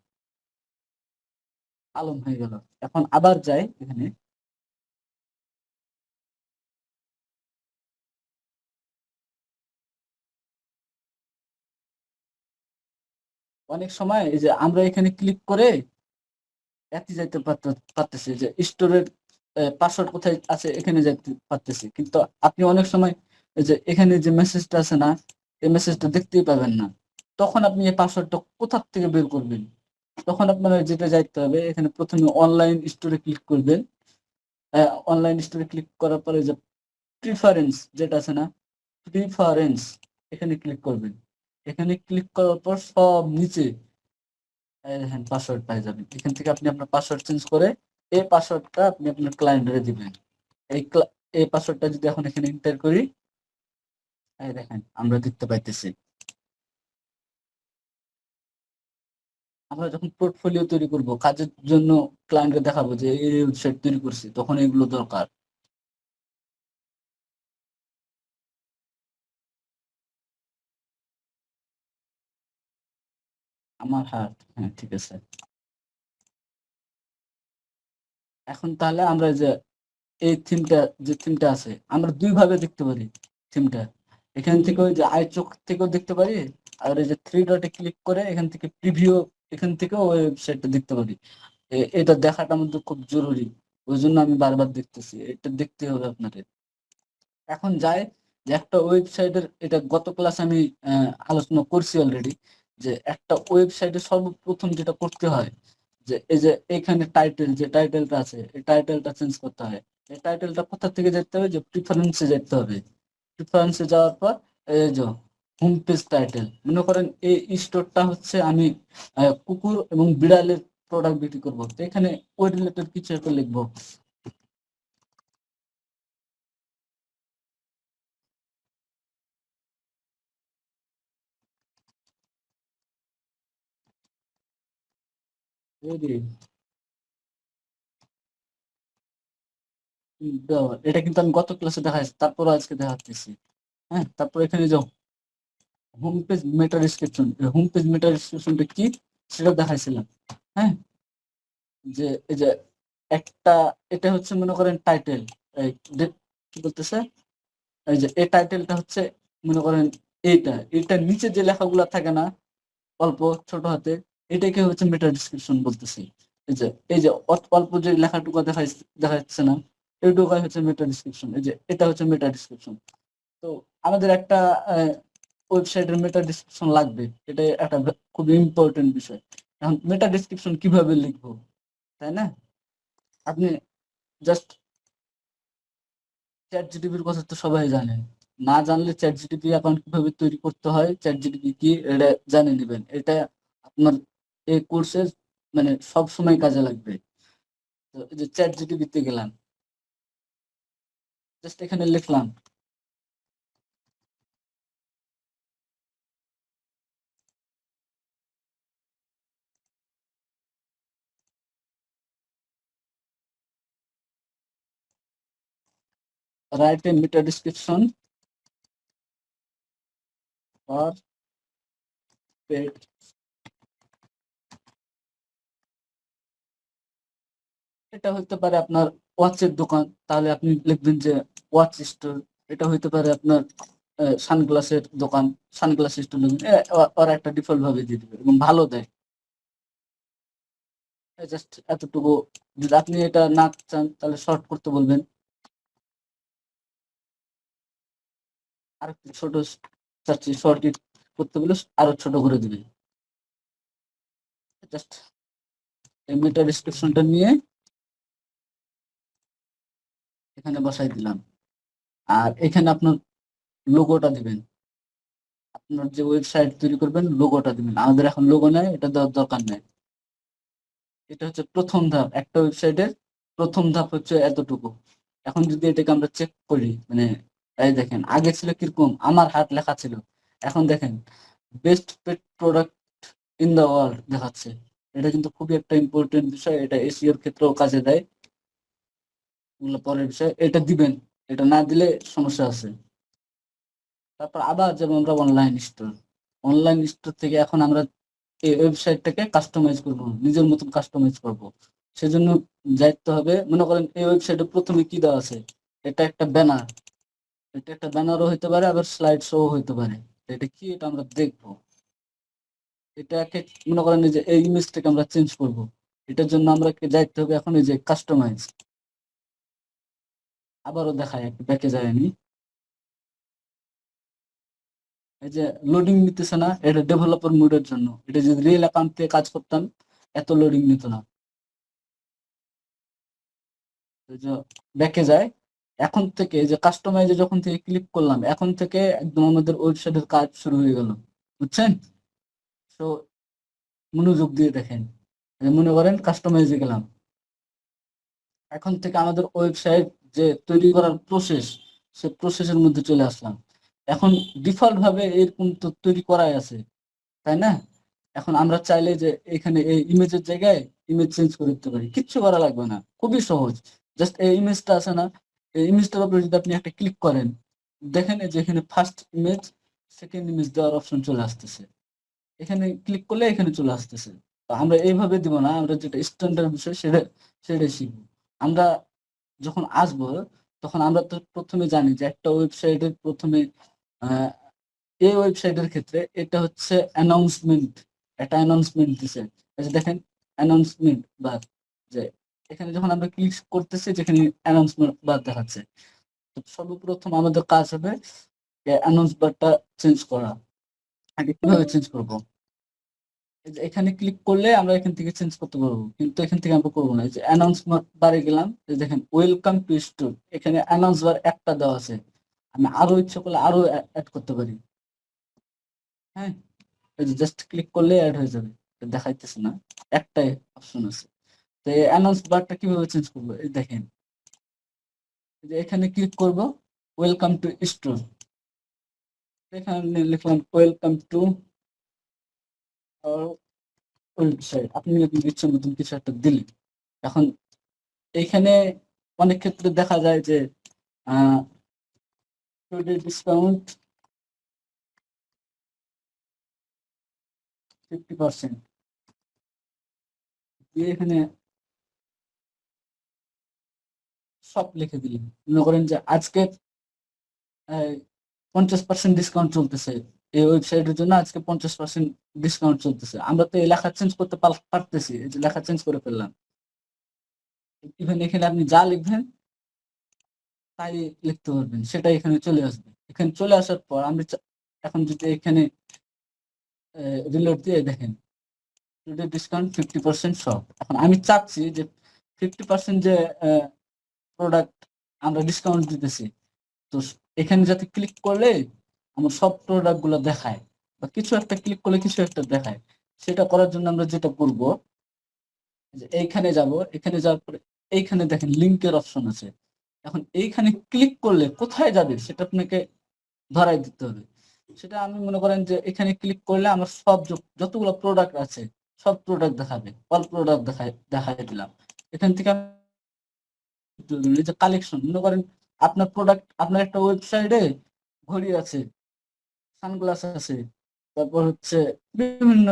আলম হয়ে গেল। এখন আবার যাই এখানে, অনেক সময় এই যে আমরা এখানে ক্লিক করে এতে যাইতে পারতেছি যে স্টোরের পাসওয়ার্ড কোথায় আছে এখানে যাইতে পারতেছি, কিন্তু আপনি অনেক সময় এই যে এখানে যে মেসেজটা আছে না, এই মেসেজটা দেখতেই পাবেন না। তখন আপনি এই পাসওয়ার্ডটা কোথা থেকে বের করবেন? তখন আপনার যেটা যাইতে হবে, এখানে প্রথমে অনলাইন স্টোরে ক্লিক করবেন। অনলাইন স্টোরে ক্লিক করার পরে যে প্রিফারেন্স যেটা আছে না, প্রিফারেন্স, এখানে ক্লিক করবেন। এখানে ক্লিক করার পর সব নিচে হ্যাঁ পাসওয়ার্ড পেয়ে যাবেন। এখান থেকে আপনি আপনার পাসওয়ার্ড চেঞ্জ করে এই পাসওয়ার্ডটা আপনি আপনার ক্লায়েন্টে দিবেন। এই পাসওয়ার্ডটা যদি এখন এখানে এন্টার করি, এই দেখেন আমরা দেখতে পাইতেছি। আমরা যখন পোর্টফোলিও তৈরি করব, কাজের জন্য ক্লায়েন্টকে দেখাবো যে এই ওয়েবসাইট তৈরি করছি, তখন এগুলো দরকার। আমার হার্ট, হ্যাঁ ঠিক আছে। এখন তাহলে আমরা যে এই থিমটা, যে থিমটা আছে আমরা দুই ভাবে দেখতে পারি থিমটা। এখান থেকে ওই যে আই চোখ থেকেও দেখতে পারি, আর এই যে থ্রি ডটে ক্লিক করে এখান থেকে প্রিভিউ, এখান থেকেও ওয়েবসাইটটা দেখতে পারি। এটা দেখাটা আমাদের খুব জরুরি, ওই জন্য আমি বারবার দেখতেছি, এটা দেখতে হবে আপনাদের। এখন যায় যে একটা ওয়েবসাইটের, এটা গত ক্লাস আমি আলোচনা করছি অলরেডি, যে একটা ওয়েবসাইটে সর্বপ্রথম যেটা করতে হয়, যে এই যে এখানে টাইটেল, যে টাইটেলটা আছে এই টাইটেলটা চেঞ্জ করতে হয়। এই টাইটেলটা কোথা থেকে যেতে হবে, যে প্রিফারেন্সে যেতে হবে। প্রিফারেন্সে যাওয়ার পর এই যে হোম পেজ টাইটেল, মনে করেন এই স্টোরটা হচ্ছে আমি কুকুর এবং বিড়ালের প্রোডাক্ট বিক্রি করবো, তো এখানে ওই রিলেটেড কিছু একটা লিখবো। এটা কিন্তু আমি গত ক্লাসে দেখাইছি, তারপর আজকে দেখাচ্ছি। হ্যাঁ, তারপর এখানে যাও হোম পেজ মেটা ডিসক্রিপশন, হোম পেজ মেটা ডিসক্রিপশনটা কি সেটা দেখাইছিলাম। হ্যাঁ, যে এই যে একটা, এটা হচ্ছে মনে করেন টাইটেল, এই কি বলতেছে, এই যে এই টাইটেলটা হচ্ছে মনে করেন এইটার নিচে যে লেখাগুলো থাকে না অল্প ছোট হাতে, এটাকে হচ্ছে মেটা ডিসক্রিপশন বলতেছি। এই যে অল্প যে লেখাটুকু দেখা যাচ্ছে না, এইটুকাই হচ্ছে মেটা ডিসক্রিপশন। এই যে এটা হচ্ছে মেটা ডিসক্রিপশন। তো আমাদের একটা ওয়েবসাইটের মেটা ডিসক্রিপশন লাগবে, এটা একটা খুব ইম্পর্টেন্ট বিষয়। এখন মেটা ডিসক্রিপশন কিভাবে লিখবো, তাই না? আপনি জাস্ট চ্যাট জিটিপির কথা তো সবাই জানেন, না জানলে চ্যাট জিটিপি অ্যাকাউন্ট কিভাবে তৈরি করতে হয়, চ্যাট জিটিপি কি এটা জানে নেবেন, এটা আপনার এই কোর্সে মানে সব সময় কাজে লাগবে। তো এই যে চ্যাট জিটিপিতে গেলাম, জাস্ট এখানে লিখলাম write a meta description for pet. এটা হতে পারে আপনার ওয়াচের দোকান, তাহলে আপনি লিখবেন যে ওয়াচ স্টোর। এটা হইতে পারে আপনার সানগ্লাসের দোকান, সানগ্লাস স্টোর লিখবেন। ওরা একটা ডিফল্ট ভাবে দিয়ে দিবে এবং ভালো দেয়। জাস্ট এতটুকু। যদি আপনি এটা না চান তাহলে শর্ট করতে বলবেন, আর একটু ছোট চাচ্ছি শর্ট করতে বলে আরো ছোট করে দিবে। জাস্ট এই মেটা ডিসক্রিপশনটা নিয়ে এখানে বসাই দিলাম, আর এখানে আপনার লোগোটা দিবেন। আপনার যে ওয়েবসাইট তৈরি করবেন লোগোটা দিবেন, আমাদের এখন লোগো নেই, এটা দেওয়ার দরকার নেই। এটা হচ্ছে প্রথম ধাপ, একটা ওয়েবসাইটের প্রথম ধাপ হচ্ছে এতটুকু। এখন যদি এটাকে আমরা চেক করি, মানে এই দেখেন আগে ছিল কিরকম, আমার হাত লেখা ছিল, এখন দেখেন best pet product in the world দেখাচ্ছে। এটা কিন্তু খুবই একটা ইম্পর্টেন্ট বিষয়, এটা এসইওর ক্ষেত্রেও কাজে দেয়। এগুলো পরের বিষয়, এটা দিবেন, এটা না দিলে সমস্যা আছে। তারপর আবার যেমন আমরা অনলাইন স্টোর থেকে এখন আমরা এই ওয়েবসাইটটাকে কাস্টমাইজ করব, নিজের মতন কাস্টমাইজ করব। সেজন্য যাইতে হবে, মনে করেন এই ওয়েবসাইটে প্রথমে কি দেওয়া আছে, এটা একটা ব্যানার, এটা একটা ব্যানারও হইতে পারে, আবার স্লাইড শো হইতে পারে। এটা কি, এটা আমরা দেখবো। এটাকে মনে করেন এই যে এই ইমেজটাকে আমরা চেঞ্জ করব, এটার জন্য আমরা যাইতে হবে এখন এই যে কাস্টমাইজ। আবারও দেখায় একটু ব্যাকে যায় আমি, এই যে লোডিং নিতেছে না, এটা ডেভেলপার মোডের জন্য। এটা যদি রিয়েল অ্যাকাউন্ট থেকে কাজ করতাম এত লোডিং নিত না। এই যে ব্যাকে যায়, এখন থেকে এই যে কাস্টমাইজে যখন থেকে ক্লিক করলাম, এখন থেকে একদম আমাদের ওয়েবসাইটের কাজ শুরু হয়ে গেল, বুঝছেন? তো মনোযোগ দিয়ে দেখেন, মনে করেন কাস্টমাইজে গেলাম, এখন থেকে আমাদের ওয়েবসাইট যে তৈরি করার প্রসেস, সে প্রসেসের মধ্যে চলে আসলাম। এখন ডিফল্ট ভাবে এরকম তো তৈরি করাই আছে, তাই না? এখন আমরা চাইলে যে এখানে এই ইমেজের জায়গায় ইমেজ চেঞ্জ করে দিতে পারি, কিচ্ছু করা লাগবে না, খুবই সহজ। জাস্ট এই ইমেজটা আছে না, এই ইমেজটার উপরে যদি আপনি একটা ক্লিক করেন, দেখেন এই যে এখানে ফার্স্ট ইমেজ, সেকেন্ড ইমেজ দেওয়ার অপশন চলে আসতেছে। এখানে ক্লিক করলে এখানে চলে আসতেছে। তো আমরা এইভাবে দিব না, আমরা যেটা স্ট্যান্ডার্ড বিষয় সেটাই শিখবো। আমরা যখন আসবো তখন আমরা তো ১ম এ জানি যে একটা ওয়েবসাইটের ১ম এ আ এই ওয়েবসাইটের ক্ষেত্রে এটা হচ্ছে অ্যানাউন্সমেন্ট, একটা অ্যানাউন্সমেন্ট দিছে। এই যে দেখেন অ্যানাউন্সমেন্ট বার, যে এখানে যখন আমরা ক্লিক করতেছি যেখানে অ্যানাউন্সমেন্ট বার দেখাচ্ছে। তো সর্বপ্রথম আমাদের কাজ হবে অ্যানাউন্স বারটা চেঞ্জ করা। আগে কিভাবে চেঞ্জ করব? এই যে এখানে ক্লিক করলে আমরা এখান থেকে চেঞ্জ করতে পারবো। কিন্তু এখান থেকে আমরা করব না। এই যে অ্যানাউন্স বারে গেলাম, এই দেখেন ওয়েলকাম টু স্টোর, এখানে অ্যানাউন্স বার একটা দেওয়া আছে। আমি আরো ইচ্ছা করলে আরো এড করতে পারি। হ্যাঁ? এই যে জাস্ট ক্লিক করলে এড হয়ে যাবে। এটা দেখাইতেছে না। একটাই অপশন আছে। তো এই অ্যানাউন্স বারটা কিভাবে চেঞ্জ করব? এই দেখেন। এই যে এখানে ক্লিক করব, ওয়েলকাম টু স্টোর। এখানে লিখলাম ওয়েলকাম টু ওয়েবসাইট। আপনি আপনার ইচ্ছা মতন কিছু একটা দিলেন। এখন এইখানে অনেক ক্ষেত্রে দেখা যায় যে আ টুডে ডিসকাউন্ট 50% দিয়ে এখানে সব লিখে দিলেন। মনে করেন যে আজকে আ ৫০% ডিসকাউন্ট চলতেছে। এই ওয়েবসাইটের জন্য আজকে ৫০% ডিসকাউন্ট চলতেছে। আমরা তো এই লেখা চেঞ্জ করতে পারতেছি। এই যে লেখা চেঞ্জ করে ফেললাম। ইভেন এখানে আপনি যা লিখবেন তাই লিখতে পারবেন। সেটাই এখানে চলে আসবে। এখানে চলে আসার পর আমি এখন যদি এখানে রিলোড দিয়ে দেখেন টুডে ডিসকাউন্ট 50% সব। এখন আমি চাচ্ছি যে 50% যে প্রোডাক্ট আমরা ডিসকাউন্ট দিতেছি। তো এখানে যাতে ক্লিক করলে আমার সব প্রোডাক্ট গুলো দেখায় বা কিছু একটা ক্লিক করলে কিছু একটা দেখায়। সেটা করার জন্য আমরা যেটা করব যে এইখানে যাব, এখানে যাওয়ার পরে এইখানে দেখেন লিংকের অপশন আছে। এখন এইখানে ক্লিক করলে কোথায় যাবে সেটা আপনাকে ধরায় দিতে হবে। সেটা আমি মনে করেন যে এখানে ক্লিক করলে আমার সব যতগুলো প্রোডাক্ট আছে সব প্রোডাক্ট দেখাবে। অল প্রোডাক্ট দেখায় দিলাম। এখান থেকে এই যে কালেকশন মনে করেন আপনার প্রোডাক্ট, আপনার একটা ওয়েবসাইটে ঘড়ি আছে, সানগ্লাস আছে, তারপর হচ্ছে বিভিন্ন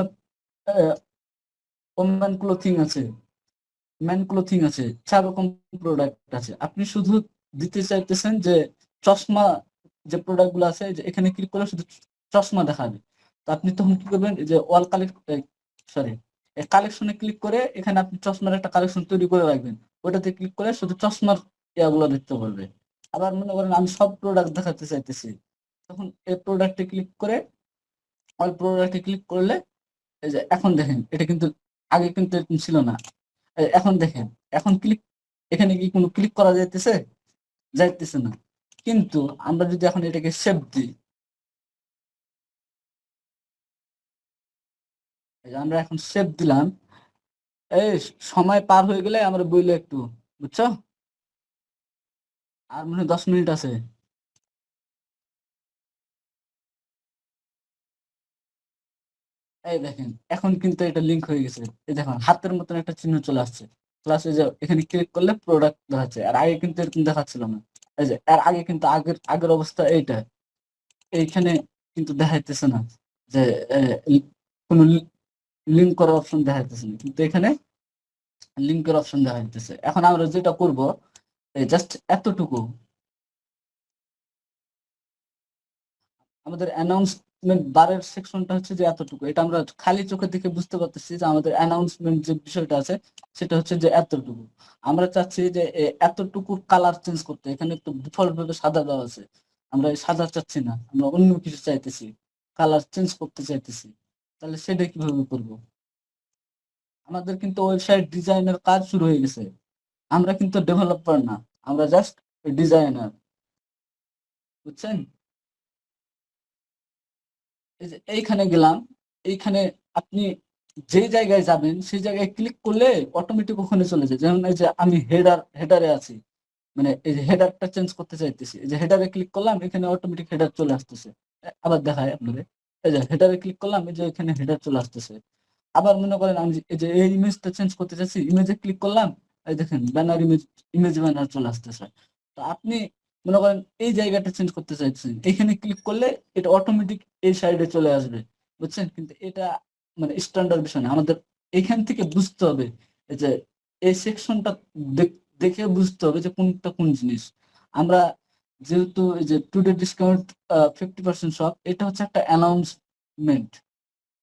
ওমেন ক্লোথিং আছে, মেন ক্লোথিং আছে, ৪ রকম প্রোডাক্ট আছে। আপনি শুধু দিতে চাইতেছেন যে চশমা, যে প্রোডাক্ট গুলো আছে যে এখানে ক্লিক করলে শুধু চশমা দেখাবে। তো আপনি তখন কি করবেন? যে ওয়াল কালেক্ট সরি কালেকশনে ক্লিক করে এখানে আপনি চশমার একটা কালেকশন তৈরি করে রাখবেন। ওটাতে ক্লিক করে শুধু চশমার ইয়াগুলো দেখতে পারবে। আবার মনে করেন আমি সব প্রোডাক্ট দেখাতে চাইতেছি, তখন এই প্রোডাক্টে ক্লিক করে অল প্রোডাক্টে ক্লিক করলে এই যে এখন দেখেন এটা কিন্তু আগে কিন্তু এরকম ছিল না। এখন দেখেন, এখন ক্লিক, এখানে কি কোনো ক্লিক করা যাইতেছে? যাইতেছে না। কিন্তু আমরা যদি এখন এটাকে সেভ দিই, এই যে আমরা এখন সেভ দিলাম, এই সময় পার হয়ে গেলে আমরা বইলে একটু, বুঝছো? আর মনে হয় ১০ মিনিট আছে। এই দেখেন এখন কিন্তু এটা লিংক হয়ে গেছে। এই দেখুন হাতের মতন একটা চিহ্ন চলে আসছে। প্লাস এই যে এখানে ক্লিক করলে প্রোডাক্ট দেখাচ্ছে। আর আগে কিন্তু এরকম দেখাচ্ছিল না। এই যে আর আগে কিন্তু আগের অবস্থা এইটা। এইখানে কিন্তু দেখাইতেছে না যে কোনো লিঙ্ক করার অপশন দেখাইতেছে না। কিন্তু এখানে লিঙ্কের অপশন দেখাইতেছে। এখন আমরা যেটা করব এই জাস্ট এতটুকু আমাদের অ্যানাউন্সমেন্ট বারের সেকশনটা হচ্ছে যে এতটুকু। এটা আমরা খালি চোখে দেখে বুঝতে পারতেছি যে আমাদের অ্যানাউন্সমেন্ট যে বিষয়টা আছে সেটা হচ্ছে যে এতটুকু। আমরা চাচ্ছি যে এতটুকুর কালার চেঞ্জ করতে। এখানে তো ডিফল্ট ভাবে সাদা দেওয়া আছে। আমরা এই সাদা চাচ্ছি না। আমরা অন্য কিছু চাইতেছি। কালার চেঞ্জ করতে চাইতেছি। তাহলে সেটা কিভাবে করব? আমাদের কিন্তু ওয়েবসাইট ডিজাইনের কাজ শুরু হয়ে গেছে। আমরা কিন্তু ডেভেলপার না। আমরা জাস্ট ডিজাইনার। বুঝছেন? এই যে এইখানে গেলাম, এইখানে আপনি যে জায়গায় যাবেন সেই জায়গায় ক্লিক করলে অটোমেটিক ওখানে চলে যায়। যেমন এই যে আমি হেডারে আছি। মানে এই যে হেডারটা চেঞ্জ করতে চাইতেছি। এই যে হেডারে ক্লিক করলাম, এখানে অটোমেটিক হেডার চলে আসতেছে। আবার দেখায় আপনাদের। এই যে হেডারে ক্লিক করলাম, এই যে এখানে হেডার চলে আসতেছে। আবার মনে করেন আমি এই যে এই ইমেজটা চেঞ্জ করতে চাচ্ছি, ইমেজে ক্লিক করলাম, এই দেখেন ব্যানার ইমেজ ব্যানার চলে আসতেছে। তো আপনি মনে করেন এই জায়গাটা চেঞ্জ করতে চাইছেন, এখানে ক্লিক করলে এটা অটোমেটিক এই সাইডে চলে আসবে। বুঝছেন? কিন্তু এটা মানে স্ট্যান্ডার্ড বিষয় না। আমাদের এখান থেকে বুঝতে হবে যে এই সেকশনটা দেখে বুঝতে হবে যে কোনটা কোন জিনিস। আমরা যেহেতু এই যে টুডে ডিসকাউন্ট 50% শপ, এটা হচ্ছে একটা অ্যানাউন্সমেন্ট।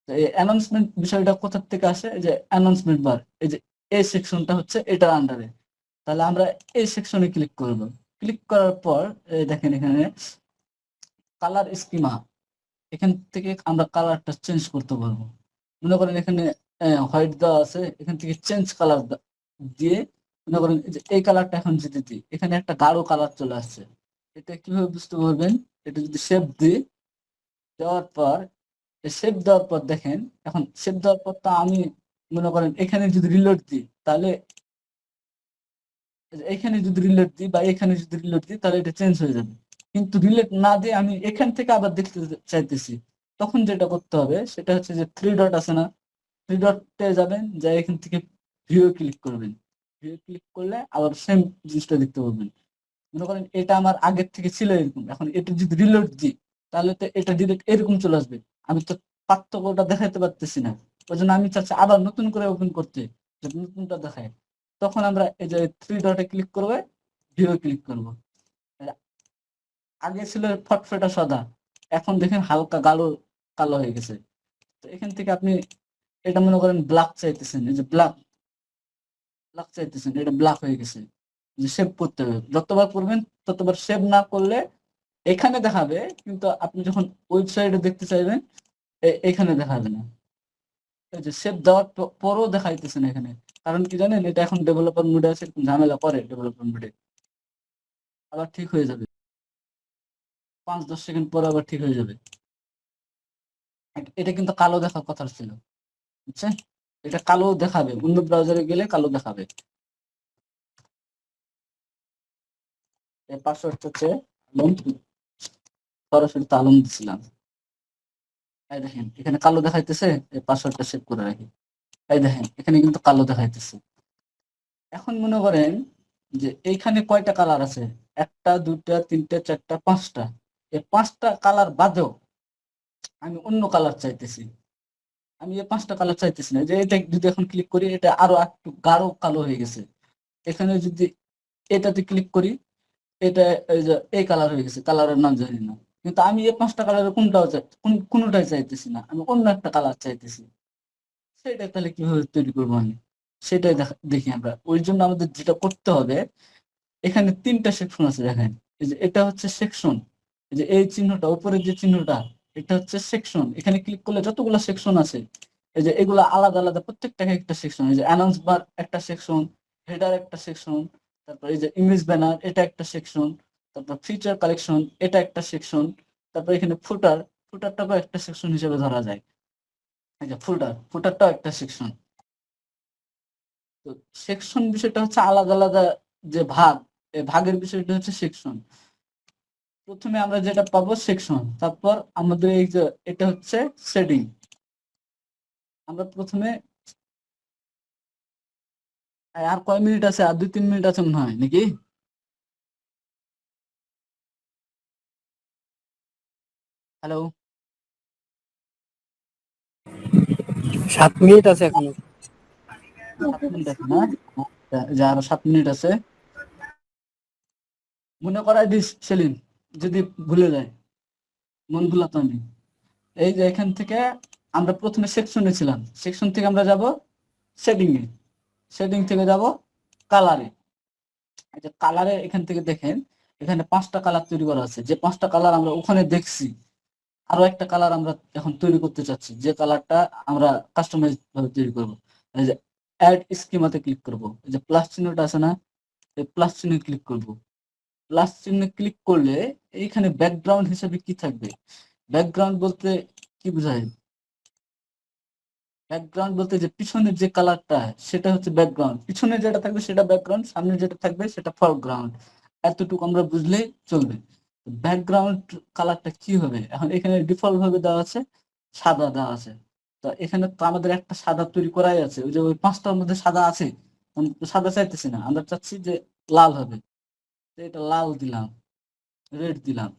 তো এই অ্যানাউন্সমেন্ট বিষয়টা কোথা থেকে আসে? এই যে অ্যানাউন্সমেন্ট বার, এই যে এই সেকশনটা হচ্ছে এটার আন্ডারে। তাহলে আমরা এই সেকশনে ক্লিক করব। ক্লিক করার পর দেখেন এখানে কালার স্কিমা, এখান থেকে আমরা কালারটা চেঞ্জ করতে পারবো। মনে করেন এখানে হোয়াইট দেওয়া আছে, এখান থেকে চেঞ্জ কালার দিয়ে মনে করেন এই যে এই কালারটা এখন যদি দিই, এখানে একটা গাঢ় কালার চলে আসছে। এটা কিভাবে বুঝতে পারবেন? এটা যদি শেপ দিই, দেওয়ার পর শেপ দেওয়ার পর দেখেন, এখন শেপ দেওয়ার পর তো আমি মনে করেন এখানে যদি রিলোড দিই, তাহলে এখানে যদি রিলেট দিই বা এখানে যদি রিলেট দিই, তাহলে এটা চেঞ্জ হয়ে যাবে। কিন্তু রিলেট না দিয়ে আমি এখান থেকে আবার দেখতে চাইতেছি, তখন যেটা করতে হবে সেটা হচ্ছে যে থ্রি ডট আছে না, থ্রি ডটে যাবেন, যা এখান থেকে ভিউ ক্লিক করবেন। ভিউ ক্লিক করলে আবার সেম জিনিসটা দেখতে পাবেন। মনে করেন এটা আমার আগের থেকে ছিল এরকম, এখন এটা যদি রিলোড দিই, তাহলে তো এটা ডিরেক্ট এরকম চলে আসবে। আমি তো পার্থক্যটা দেখাতে পারতেছি না। ওই জন্য আমি চাচ্ছি আবার নতুন করে ওপেন করতে, যাতে নতুনটা দেখায়। তখন আমরা এই যে থ্রি ডটে ক্লিক করবো, ভিউ ক্লিক করবো। আগে ছিল ফটফটা সাদা, এখন দেখেন হালকা গাঢ় কালো হয়ে গেছে। তো এখান থেকে আপনি এটা মনে করেন ব্ল্যাক চাইতেছেন, এই যে ব্ল্যাক ব্ল্যাক চাইতেছেন, এটা ব্ল্যাক হয়ে গেছে। যে শেভ করতে হবে, যতবার করবেন ততবার শেভ না করলে এখানে দেখাবে, কিন্তু আপনি যখন ওয়েবসাইটে দেখতে চাইবেন এখানে দেখাবে না। এই যে শেভ দেওয়ার পরও দেখাইতেছে না এখানে। কারণ কি জানেন? এটা এখন ডেভেলপার মোডে আছে, ঝামেলা করে ডেভেলপার মোডে। আবার ঠিক হয়ে যাবে, 5-10 সেকেন্ড পর আবার ঠিক হয়ে যাবে। এটা কিন্তু কালো দেখার কথা ছিল, বুঝছেন? এটা কালো দেখাবে, অন্য ব্রাউজারে গেলে কালো দেখাবে। এই পাসওয়ার্ডটা হচ্ছে আলম, সরাসরি তো আলম দিছিলাম। এই দেখেন এখানে কালো দেখাইতেছে, এই পাসওয়ার্ডটা সেভ করে রাখি। এই দেখেন এখানে কিন্তু কালো দেখাইতেছে। এখন মনে করেন যে এইখানে কয়টা কালার আছে? একটা, দুইটা, তিনটা, চারটা, পাঁচটা। এই পাঁচটা কালার বাদেও আমি অন্য কালার চাইতেছি। আমি এই পাঁচটা কালার চাইতেছি না, যে এটা যদি এখন ক্লিক করি, এটা আরো একটু গাঢ় কালো হয়ে গেছে। এখানে যদি এটাতে ক্লিক করি, এটা এই যে এই কালার হয়ে গেছে, কালারের নাম জানি না। কিন্তু আমি এই পাঁচটা কালারের কোনটাও কোনটাই চাইতেছি না, আমি অন্য একটা কালার চাইতেছি। সেটা তাহলে কিভাবে তৈরি করবো আমি? সেটাই দেখি আমরা। ওই জন্য আমাদের যেটা করতে হবে, এখানে তিনটা সেকশন আছে দেখেন। এই যে এটা হচ্ছে সেকশন, এই যে এই চিহ্নটা, উপরের যে চিহ্নটা, এটা হচ্ছে সেকশন। এখানে ক্লিক করলে যতগুলো সেকশন আছে, এই যে এগুলো আলাদা আলাদা, প্রত্যেকটাকে একটা সেকশন। এই যে অ্যানাউন্স বার একটা সেকশন, হেডার একটা সেকশন, তারপর এই যে ইমেজ ব্যানার এটা একটা সেকশন, তারপর ফিচার কালেকশন এটা একটা সেকশন, তারপর এখানে ফুটারটাও একটা সেকশন হিসেবে ধরা যায়। এই যে ফুটারটাও একটা সেকশন। তো সেকশন বিষয়টা হচ্ছে আলাদা আলাদা যে ভাগ, এই ভাগের বিষয়টা হচ্ছে সেকশন। প্রথমে আমরা যেটা পাবো সেকশন, তারপর আমাদের এই যে এটা হচ্ছে সেটিং। আমরা প্রথমে আর কয় মিনিট আছে? আর 2-3 মিনিট আছে মনে হয় নাকি? হ্যালো, 7 মিনিট আছে এখনো। 7 মিনিট আছে না? যে আরো 7 মিনিট আছে। মনে করাই দিস সেলিম, যদি ভুলে যায়। মন ভুলাতো নেই। এই যে এখান থেকে আমরা প্রথমে সেকশনে ছিলাম, সেকশন থেকে আমরা যাব সেটিং এ, সেটিং থেকে যাব কালারে। এই যে কালারে এখান থেকে দেখেন, এখানে 5টা কালার তৈরি করা আছে। যে 5টা কালার আমরা ওখানে দেখছি, আরো একটা কালার আমরা এখন তৈরি করতে চাচ্ছি, যে কালারটা আমরা কাস্টমাইজ ভাবে তৈরি করব। এই যে অ্যাড স্কিমাতে ক্লিক করব, এই যে প্লাস চিহ্নটা আছে না, এই প্লাস চিহ্নে ক্লিক করব। প্লাস চিহ্নে ক্লিক করলে এইখানে ব্যাকগ্রাউন্ড হিসেবে কি থাকবে? ব্যাকগ্রাউন্ড বলতে কি বোঝায়? ব্যাকগ্রাউন্ড বলতে যে পিছনের যে কালারটা, সেটা হচ্ছে ব্যাকগ্রাউন্ড। পিছনে যেটা থাকবে সেটা ব্যাকগ্রাউন্ড, সামনে যেটা থাকবে সেটা ফরগ্রাউন্ড। এতটুকু আমরা বুঝলেই চলবে। ব্যাকগ্রাউন্ড কালারটা কি হবে? এখন এখানে ডিফল্ট ভাবে দেওয়া আছে সাদা দেওয়া আছে। তো এখানে তো আমাদের একটা সাদা তৈরি করাই আছে, ওই যে ওই 5টার মধ্যে সাদা আছে। আমি তো সাদা চাইতেছি না, আমরা চাচ্ছি যে লাল হবে। তো এটা লাল দিলাম, রেড দিলাম।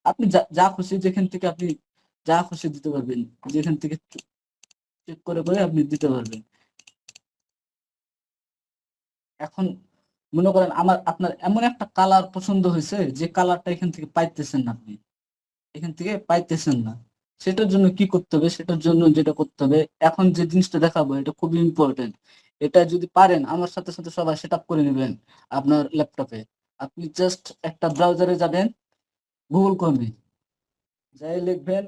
আপনি যা যা খুশি যেখান থেকে আপনি যা খুশি দিতে পারবেন, যেখান থেকে চেক করে করে আপনি দিতে পারবেন। এখন মনে করেন আপনার এমন একটা কালার পছন্দ হয়েছে যে কালারটা এখান থেকে পাইতেছেন না, আপনি এখান থেকে পাইতেছেন না। সেটার জন্য কি করতে হবে? সেটার জন্য যেটা করতে হবে, এখন যে জিনিসটা দেখাবো এটা খুবই ইম্পর্টেন্ট। এটা যদি পারেন আমার সাথে সাথে সবাই সেট আপ করে নেবেন আপনার ল্যাপটপে। আপনি জাস্ট একটা ব্রাউজারে যাবেন, গুগল ক্রোমে যাই লিখবেন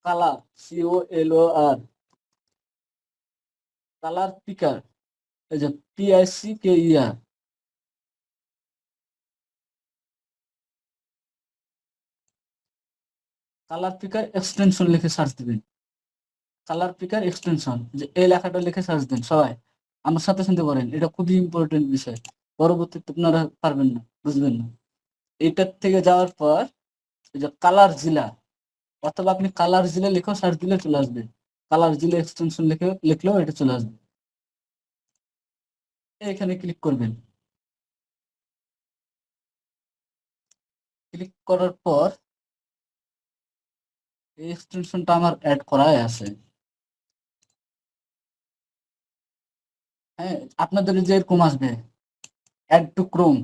কালার, COLOR, কালার পিকার, এই যে PICKER, কালার পিকার এক্সটেনশন লিখে সার্চ দিবেন। কালার পিকার এক্সটেনশন, যে এই লেখাটা লিখে সার্চ দেন সবাই, আমার সাথে সাথে করেন, এটা খুবই ইম্পর্টেন্ট বিষয়। পরবর্তীতে আপনারা পারবেন না, বুঝবেন না। এটার থেকে যাওয়ার পর এই যে কালার জিলা, অথবা আপনি কালার জিলা লিখেও সার্চ দিলে চলে আসবে। কালার জিলা এক্সটেনশন লিখে লিখলেও এটা চলে আসবে। এখানে ক্লিক করবেন। ক্লিক করার পর এই এক্সটেনশনটা আমার অ্যাড করাই আছে। হ্যাঁ, আপনাদের যে এরকম আসবে অ্যাড টু ক্রোম,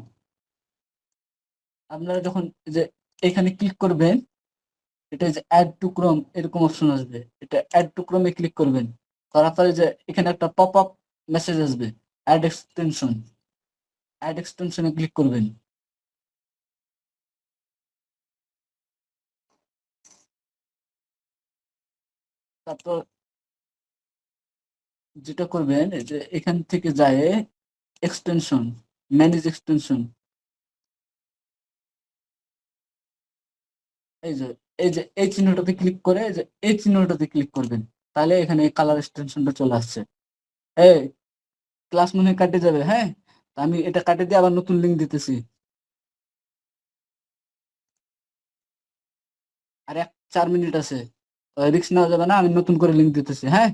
আপনারা যখন এই যে এখানে ক্লিক করবেন, এটা যে অ্যাড টু ক্রোম এরকম অপশন আসবে, এটা অ্যাড টু ক্রোমে ক্লিক করবেন। করার পরে যে এখানে একটা পপ আপ মেসেজ আসবে, অ্যাড এক্সটেনশন, অ্যাড এক্সটেনশনে ক্লিক করবেন। তারপর যেটা করবেন এই যে এখান থেকে যায় এক্সটেনশন, ম্যানেজ এক্সটেনশন, এই যে এই চিহ্নটাতে ক্লিক করে যে এই চিহ্নটাতে ক্লিক করবেন, তাহলে এখানে কালার এক্সটেনশনটা চলে আসছে। এই ক্লাস মনে হয় কাটে যাবে, হ্যাঁ, তা আমি এটা কাটে দিয়ে আবার নতুন লিঙ্ক দিতেছি। আর 4 মিনিট আছে, রিস্ক নেওয়া যাবে না, আমি নতুন করে লিঙ্ক দিতেছি, হ্যাঁ।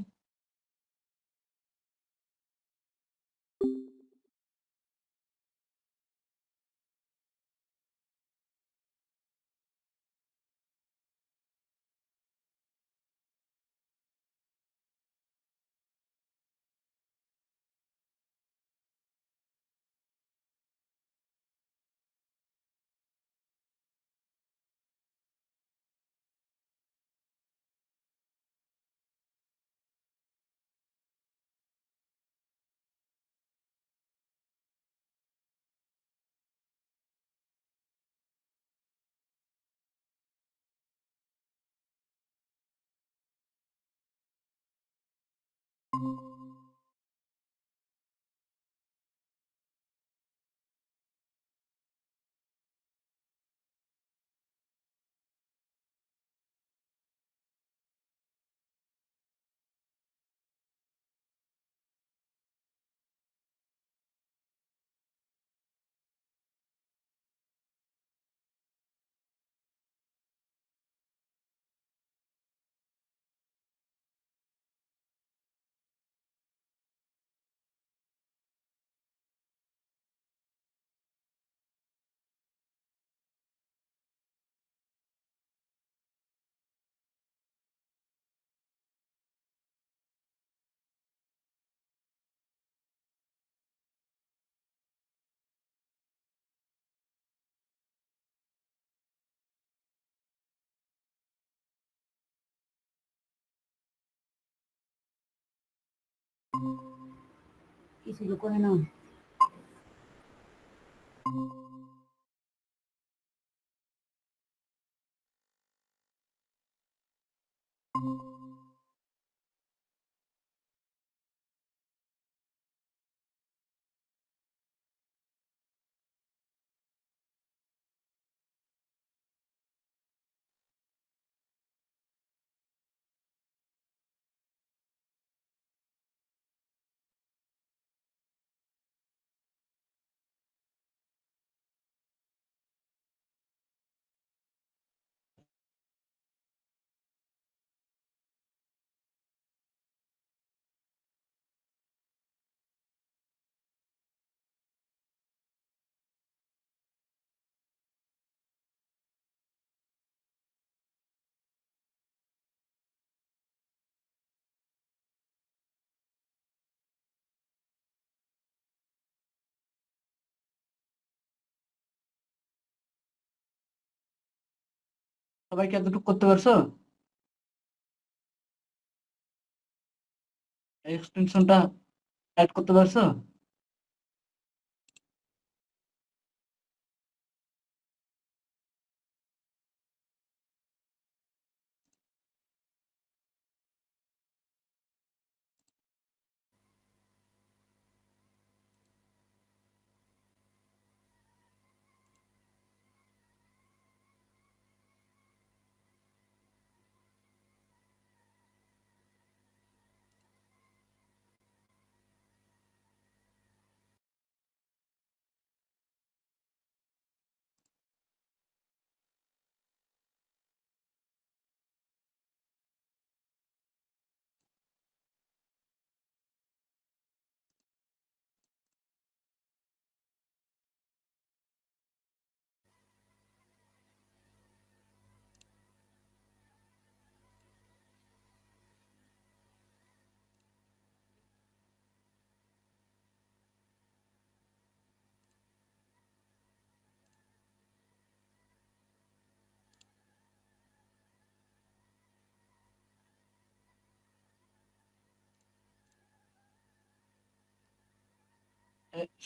কিছু করে না। সবাই কি এতটুকু করতে পারছো? এক্সটেনশনটা অ্যাড করতে পারছো?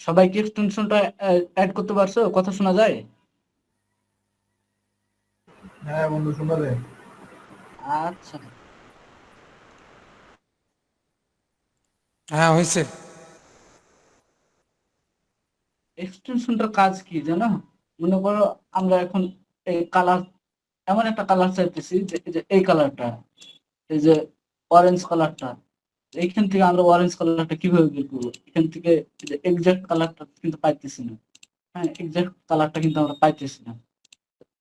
সবাই কি এক্সটেনশনটা অ্যাড করতে পারছো? কথা শোনা যায়? হ্যাঁ বন্ধু, শোনা যায়। আচ্ছা, হ্যাঁ হয়েছে। এক্সটেনশনটার কাজ কি জানো? মনে করো আমরা এখন এই কালার, এমন একটা কালার চাইতেছি যে এই যে এই কালারটা, এই যে অরেঞ্জ কালারটা, এইখান থেকে আমরা অরেঞ্জ কালারটা কিভাবে বের করবো? এখান থেকে এই যে এক্সাক্ট কালারটা কিন্তু পাইতেছি না। হ্যাঁ, এক্সাক্ট কালারটা কিন্তু আমরা পাইতেছি না।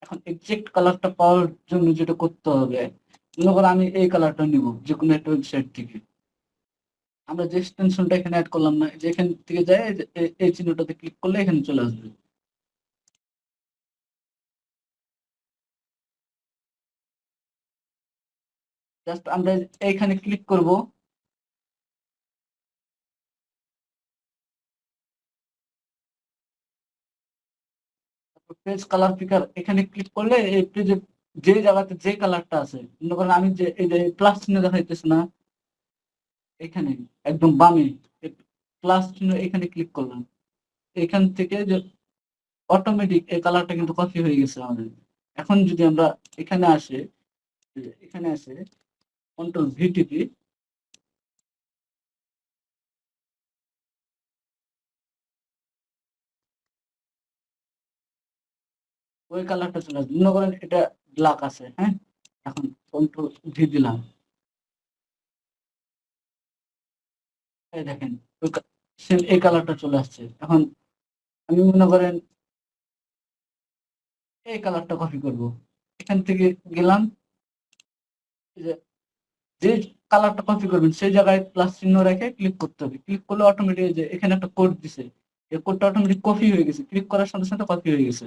এখন এক্সাক্ট কালারটা পাওয়ার জন্য যেটা করতে হবে, মনে করো আমি এই কালারটা নিব যে কোনো একটা ওয়েবসাইট থেকে। আমরা যে এক্সটেনশনটা এখানে অ্যাড করলাম না, যে এখান থেকে যায় এই যে এই চিহ্নটাতে ক্লিক করলে এখানে চলে আসবে। জাস্ট আমরা এইখানে ক্লিক করব, পেজ কালার পিকার এখানে ক্লিক করলে এই পেজে যে জায়গাতে যে কালারটা আছে, মনে করেন আমি যে এই যে প্লাস চিহ্ন দেখাইতেছে না, এখানে একদম বামে প্লাস চিহ্ন এখানে ক্লিক করলাম, এখান থেকে যে অটোমেটিক এই কালারটা কিন্তু কপি হয়ে গেছে আমাদের। এখন যদি আমরা এখানে আসে, এখানে আসে কন্ট্রোল ভি টিপি, ওই কালারটা চলে আসবে। মনে করেন এটা ব্ল্যাক আছে, হ্যাঁ, এখন কন্ট্রোল ভি দিলাম, এই দেখেন সেম এই কালারটা চলে আসছে। এখন আমি মনে করেন এই কালারটা কপি করব, এখান থেকে গেলাম, এই যে যে কালারটা কপি করবেন সেই জায়গায় প্লাস চিহ্ন রেখে ক্লিক করতে হবে। ক্লিক করলে অটোমেটিক যে এখানে একটা কোড দিছে, এই কোডটা অটোমেটিক কপি হয়ে গেছে, ক্লিক করার সাথে সাথে কপি হয়ে গেছে।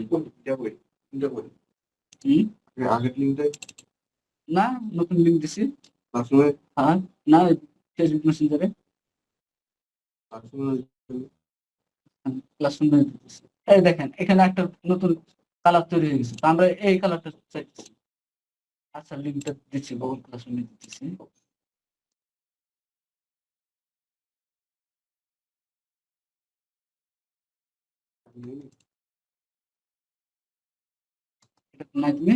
হুম, আগের লিঙ্কটাই না, নতুন লিঙ্ক দিছি। সবসময় হ্যাঁ, না, ফেসবুক মেসেঞ্জারে সবসময় ক্লাসরুম দিতেছি। এই দেখেন এখানে একটা নতুন কালার তৈরি হয়ে গেছে, তো আমরা এই কালারটা চাইতেছি। আচ্ছা, লিঙ্কটা দিচ্ছি, গুগল ক্লাসরুমে দিতেছি। এটা নাই তুমি?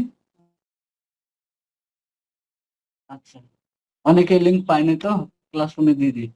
আচ্ছা, অনেকে লিঙ্ক পায়নি তো, ক্লাসরুমে দিয়ে দিই।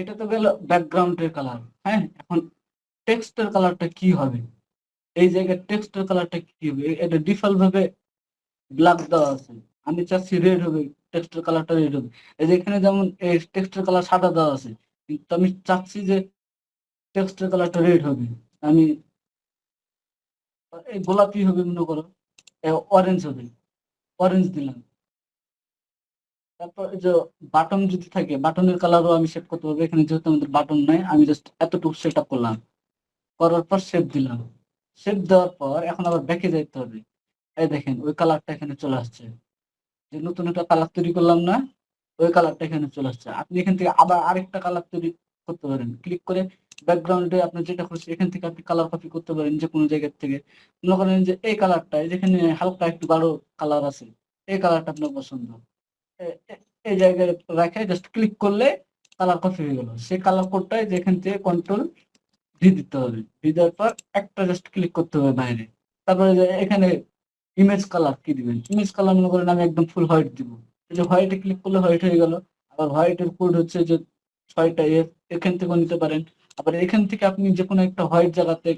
এটা তো গেল ব্যাকগ্রাউন্ডের কালার। হ্যাঁ, এখন টেক্সটের কালারটা কি হবে? এই জায়গায় টেক্সটের কালারটা কি হবে? এটা ডিফল্ট ভাবে ব্ল্যাক দেওয়া আছে। আমি চাচ্ছি রেড হবে, টেক্সটের কালারটা রেড হবে। এই যে এখানে যেমন এই টেক্সটের কালার সাদা দেওয়া আছে, কিন্তু আমি চাচ্ছি যে টেক্সটের কালারটা রেড হবে। আমি এই গোলাপি হবে মনে করো, অরেঞ্জ হবে, অরেঞ্জ দিলাম। তারপর এই যে বাটন যদি থাকে, বাটনের কালারও আমি সেট করতে পারবো। এখানে যেহেতু আমাদের বাটন নাই, আমি জাস্ট এতটুকু সেট আপ করলাম, করার পর শেপ দিলাম। শেপ দেওয়ার পর এখন আবার ব্যাকে যাইতে হবে। এই দেখেন ওই কালারটা এখানে চলে আসছে, যে নতুন একটা কালার তৈরি করলাম না, ওই কালারটা এখানে চলে আসছে। আপনি এখান থেকে আবার আরেকটা কালার তৈরি করতে পারেন, ক্লিক করে ব্যাকগ্রাউন্ডে আপনার যেটা খুশি এখান থেকে আপনি কালার কপি করতে পারেন যে কোনো জায়গা থেকে। মনে করেন যে এই কালারটা, যেখানে হালকা একটু গাঢ় কালার আছে, এই কালারটা আপনার পছন্দ, এই জায়গায় রাখে জাস্ট ক্লিক করলে কালার কপি হয়ে গেল। সেই কালার কোডটাই যেখান থেকে কন্ট্রোল ভি দিতে হবে, ভি দেওয়ার পর একটা জাস্ট ক্লিক করতে হবে বাইরে। তারপরে যে এখানে ইমেজ কালার কি দিবেন, ইমেজ কালার মনে করেন আমি একদম ফুল হোয়াইট দিব। এই যে হোয়াইটে ক্লিক করলে হোয়াইট হয়ে গেল। আবার হোয়াইটের কোড হচ্ছে যে 6টা এফ, এখান থেকেও নিতে পারেন। আবার এখান থেকে আপনি যে কোনো একটা হোয়াইট জায়গাতে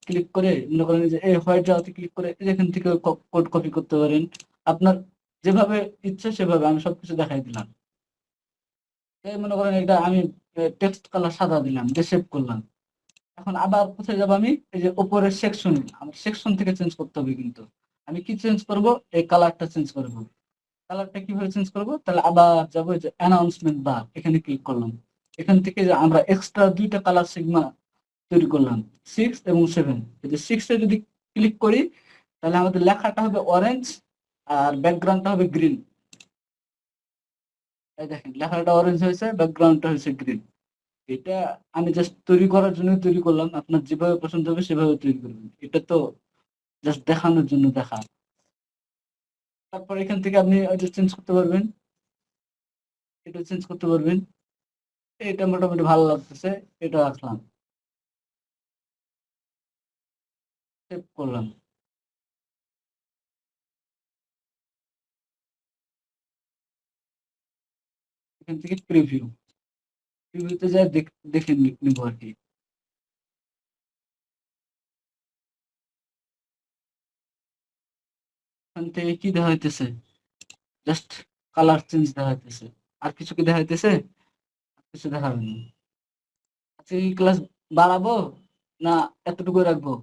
ক্লিক করে মনে করেন যে এই হোয়াইট জায়গাতে ক্লিক করে এখান থেকে কোড কপি করতে পারেন। আপনার যেভাবে ইচ্ছে সেভাবে আমি সবকিছু দেখাই দিলাম। এই মনে করেন এটা আমি টেক্সট কালার সাদা দিলাম, দিয়ে সেভ করলাম। এখন আবার কোথায় যাবো আমি, এই যে উপরের সেকশন, আমার সেকশন থেকে চেঞ্জ করতে হবে। কিন্তু আমি কি চেঞ্জ করব, এই কালারটা চেঞ্জ করব। কালারটা কিভাবে চেঞ্জ করব, তাহলে আবার যাবো এই যে অ্যানাউন্সমেন্ট বার, এখানে ক্লিক করলাম। এখান থেকে যে আমরা এক্সট্রা 2টা কালার সিগমা তৈরি করলাম, 6 এবং 7। এই যে 6 এ যদি ক্লিক করি তাহলে আমাদের লেখাটা হবে অরেঞ্জ আর ব্যাকগ্রাউন্ডটা হবে গ্রিন। এই দেখেন লেখাটা অরেঞ্জ হয়েছে, ব্যাকগ্রাউন্ডটা হয়েছে গ্রিন। এটা আমি জাস্ট তৈরি করার জন্য তৈরি করলাম, আপনার যেভাবে পছন্দ হবে সেভাবে তৈরি করবেন। এটা তো জাস্ট দেখানোর জন্য দেখা। তারপর এখান থেকে আপনি এটা চেঞ্জ করতে পারবেন, এটা চেঞ্জ করতে পারবেন। এটা মোটামুটি ভালো লাগতেছে, এটা রাখলাম, সেভ করলাম। এখান থেকে প্রিভিউ, প্রিভিউতে যা দেখে নিব আর কি। এখান থেকে কি দেখা হইতেছে, জাস্ট কালার চেঞ্জ দেখা হইতেছে। আর কিছু কি দেখা হইতেছে, আর কিছু দেখাবে না। আচ্ছা এই ক্লাস বাড়াবো না এতটুকু রাখবো?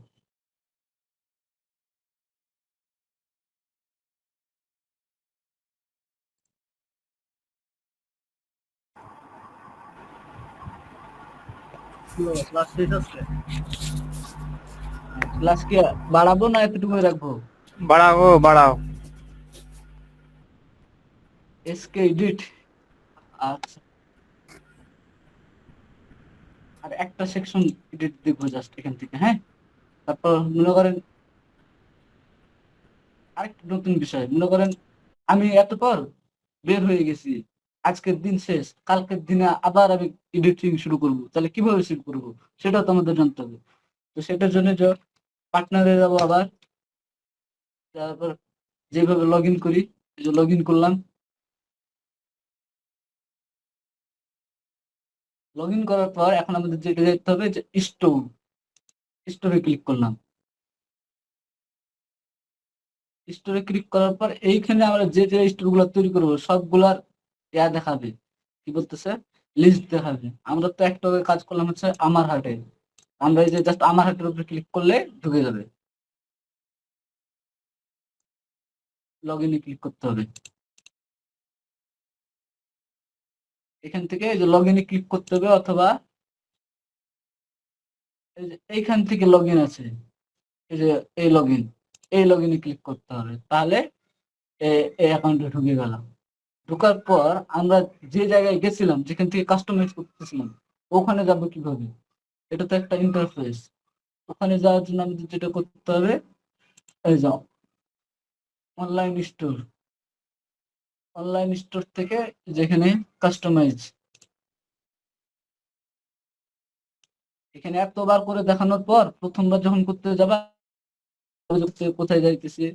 ক্লাস শেষ হচ্ছে, ক্লাস কি বাড়াবো না এতটুকু রাখবো? বাড়াও বাড়াও। এসকে এডিট, আচ্ছা। আর একটা সেকশন এডিট দিব জাস্ট এখান থেকে, হ্যাঁ। তারপর মনে করেন আরেকটা নতুন বিষয়, মনে করেন আমি এত পর বের হয়ে গেছি, আজকের দিন শেষ, কালকের দিনে আবার আমি এডিটিং শুরু করব, তাহলে কিভাবে শুরু করব সেটা তো আমাদের জানতে হবে। তো সেটার জন্য যে পার্টনারে যাবো আবার, তারপর যেভাবে লগ ইন করি, এই যে লগ ইন করলাম। লগ ইন করার পর এখন আমাদের যেটা দেখতে হবে যে স্টোর, স্টোরে ক্লিক করলাম। স্টোরে ক্লিক করার পর এইখানে আমরা যে যে স্টোর গুলো তৈরি করবো সবগুলার দেখাবে, কি বলতেছে, লিস্ট দেখাবে। আমরা তো একটা কাজ করলাম হচ্ছে আমার হাটে, আমরা এই যে জাস্ট আমার হাটের উপরে ক্লিক করলে ঢুকে যাবে। লগ ইনে ক্লিক করতে হবে, এখান থেকে এই যে লগ ইনে ক্লিক করতে হবে, অথবা এই যে এইখান থেকে লগ ইন আছে, এই যে এই লগ ইন, এই লগ ইনে ক্লিক করতে হবে। তাহলে এই অ্যাকাউন্টে ঢুকে গেলাম। ঢোকার পর আমরা যে জায়গায় গেছিলাম, যেখান থেকে কাস্টমাইজ করতেছিলাম, ওখানে যাবো কিভাবে? এটা তো একটা ইন্টারফেস। ওখানে যাওয়ার জন্য আমাদের যেটা করতে হবে, এই যাও অনলাইন স্টোর, অনলাইন স্টোর থেকে যেখানে কাস্টমাইজ, এখানে এতবার করে দেখানোর পর প্রথমবার যখন করতে যাবা কোথায় যাইতেছি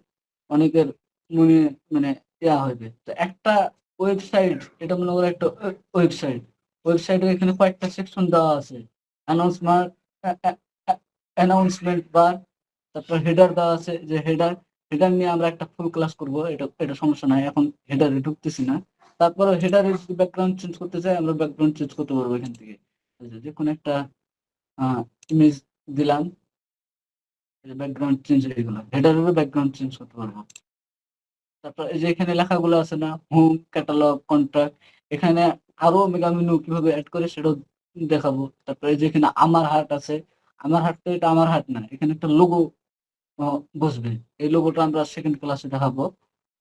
অনেকের মনে মানে ইয়া হইবে। তো একটা ওয়েবসাইট, এটা মনে করো একটা ওয়েবসাইট, ওয়েবসাইটে এখানে কয়েকটা সেকশন দেওয়া আছে। অ্যানাউন্সমেন্ট, অ্যানাউন্সমেন্ট বার, তারপর হেডার দেওয়া আছে যে হেডার, হেডার নিয়ে আমরা একটা ফুল ক্লাস করব, এটা সমস্যা নাই, এখন হেডারে ঢুকতেছি না। তারপরে হেডারে যদি ব্যাকগ্রাউন্ড চেঞ্জ করতে চাই আমরা ব্যাকগ্রাউন্ড চেঞ্জ করতে পারবো এখান থেকে। যে কোনো একটা ইমেজ দিলাম, ব্যাকগ্রাউন্ড চেঞ্জ হয়ে গেল, হেডারেরও ব্যাকগ্রাউন্ড চেঞ্জ করতে পারবো। তারপর এই যে এখানে লেখাগুলো আছে না, হোম, ক্যাটালগ, কন্ট্রাক্ট, এখানে আরো মেগা মেনু কিভাবে অ্যাড করে সেটাও দেখাবো। তারপরে এই যে এখানে আমার হার্ট আছে, আমার হার্ট তো এটা আমার হার্ট না, এখানে একটা লোগো বসবে, এই লোগোটা আমরা সেকেন্ড ক্লাসে দেখাবো,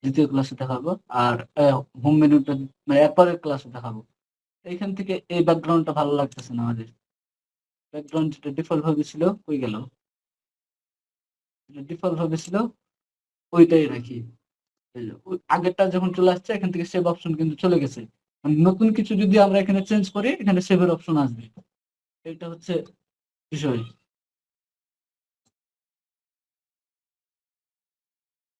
দ্বিতীয় ক্লাসে দেখাবো। আর হোম মেনুটা মানে এরপরের ক্লাসে দেখাবো। এইখান থেকে এই ব্যাকগ্রাউন্ডটা ভালো লাগতেছে না আমাদের, ব্যাকগ্রাউন্ড যেটা ডিফল্ট ভাবে ছিল কই গেল, ডিফল্ট ভাবে ছিল ওইটাই রাখি। এই যে আগেরটা যখন চলে আসছে এখান থেকে সেভ অপশন কিন্তু চলে গেছে, মানে নতুন কিছু যদি আমরা এখানে চেঞ্জ করি এখানে সেভের অপশন আসবে, এটা হচ্ছে বিষয়।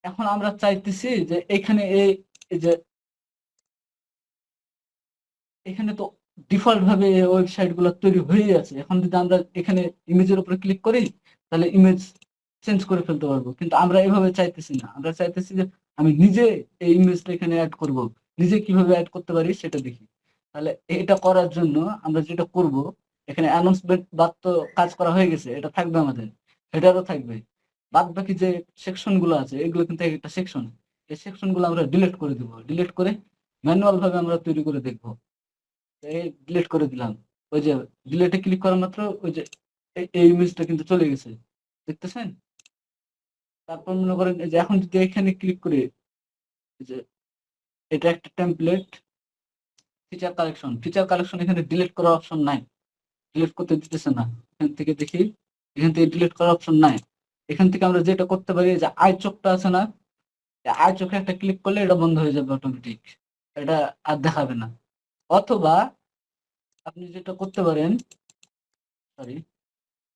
এখন আমরা চাইতেছি যে এখানে এই যে এখানে তো ডিফল্ট ভাবে ওয়েবসাইট গুলো তৈরি হয়ে আছে, এখন যদি আমরা এখানে ইমেজের উপরে ক্লিক করি তাহলে ইমেজ চেঞ্জ করে ফেলতে পারবো, কিন্তু আমরা এভাবে চাইতেছি না, আমরা চাইতেছি যে আমি নিজে এই ইমেজটা এখানে অ্যাড করব, নিজে কিভাবে অ্যাড করতে পারি সেটা দেখি। তাহলে এটা করার জন্য আমরা যেটা করব, এখানে অ্যানাউন্সমেন্ট বাদ তো কাজ করা হয়ে গেছে, এটা থাকবে আমাদের, হেডারও থাকবে, বাদ বাকি যে সেকশন গুলো আছে এগুলো কিন্তু একটা সেকশন, এই সেকশন গুলো আমরা ডিলিট করে দিব, ডিলিট করে ম্যানুয়াল ভাবে আমরা তৈরি করে দেখবো। ডিলিট করে দিলাম, ওই যে ডিলিটে ক্লিক করা মাত্র ওই যে এই ইমেজটা কিন্তু চলে গেছে, দেখতেছেন? তারপর মনে করেন এই যে এখন যদি এখানে ক্লিক করি, এই যে এটা একটা টেমপ্লেট, ফিচার কালেকশন এখানে ডিলিট করার অপশন নাই, ডিলিট করতে দিতেছে না। এখান থেকে দেখি, এখান থেকে ডিলিট করার অপশন নাই। এখান থেকে আমরা যেটা করতে পারি, যে আই চোখটা আছে না, আই চোখে একটা ক্লিক করলে এটা বন্ধ হয়ে যাবে অটোমেটিক, এটা আর দেখাবে না। অথবা আপনি যেটা করতে পারেন, সরি,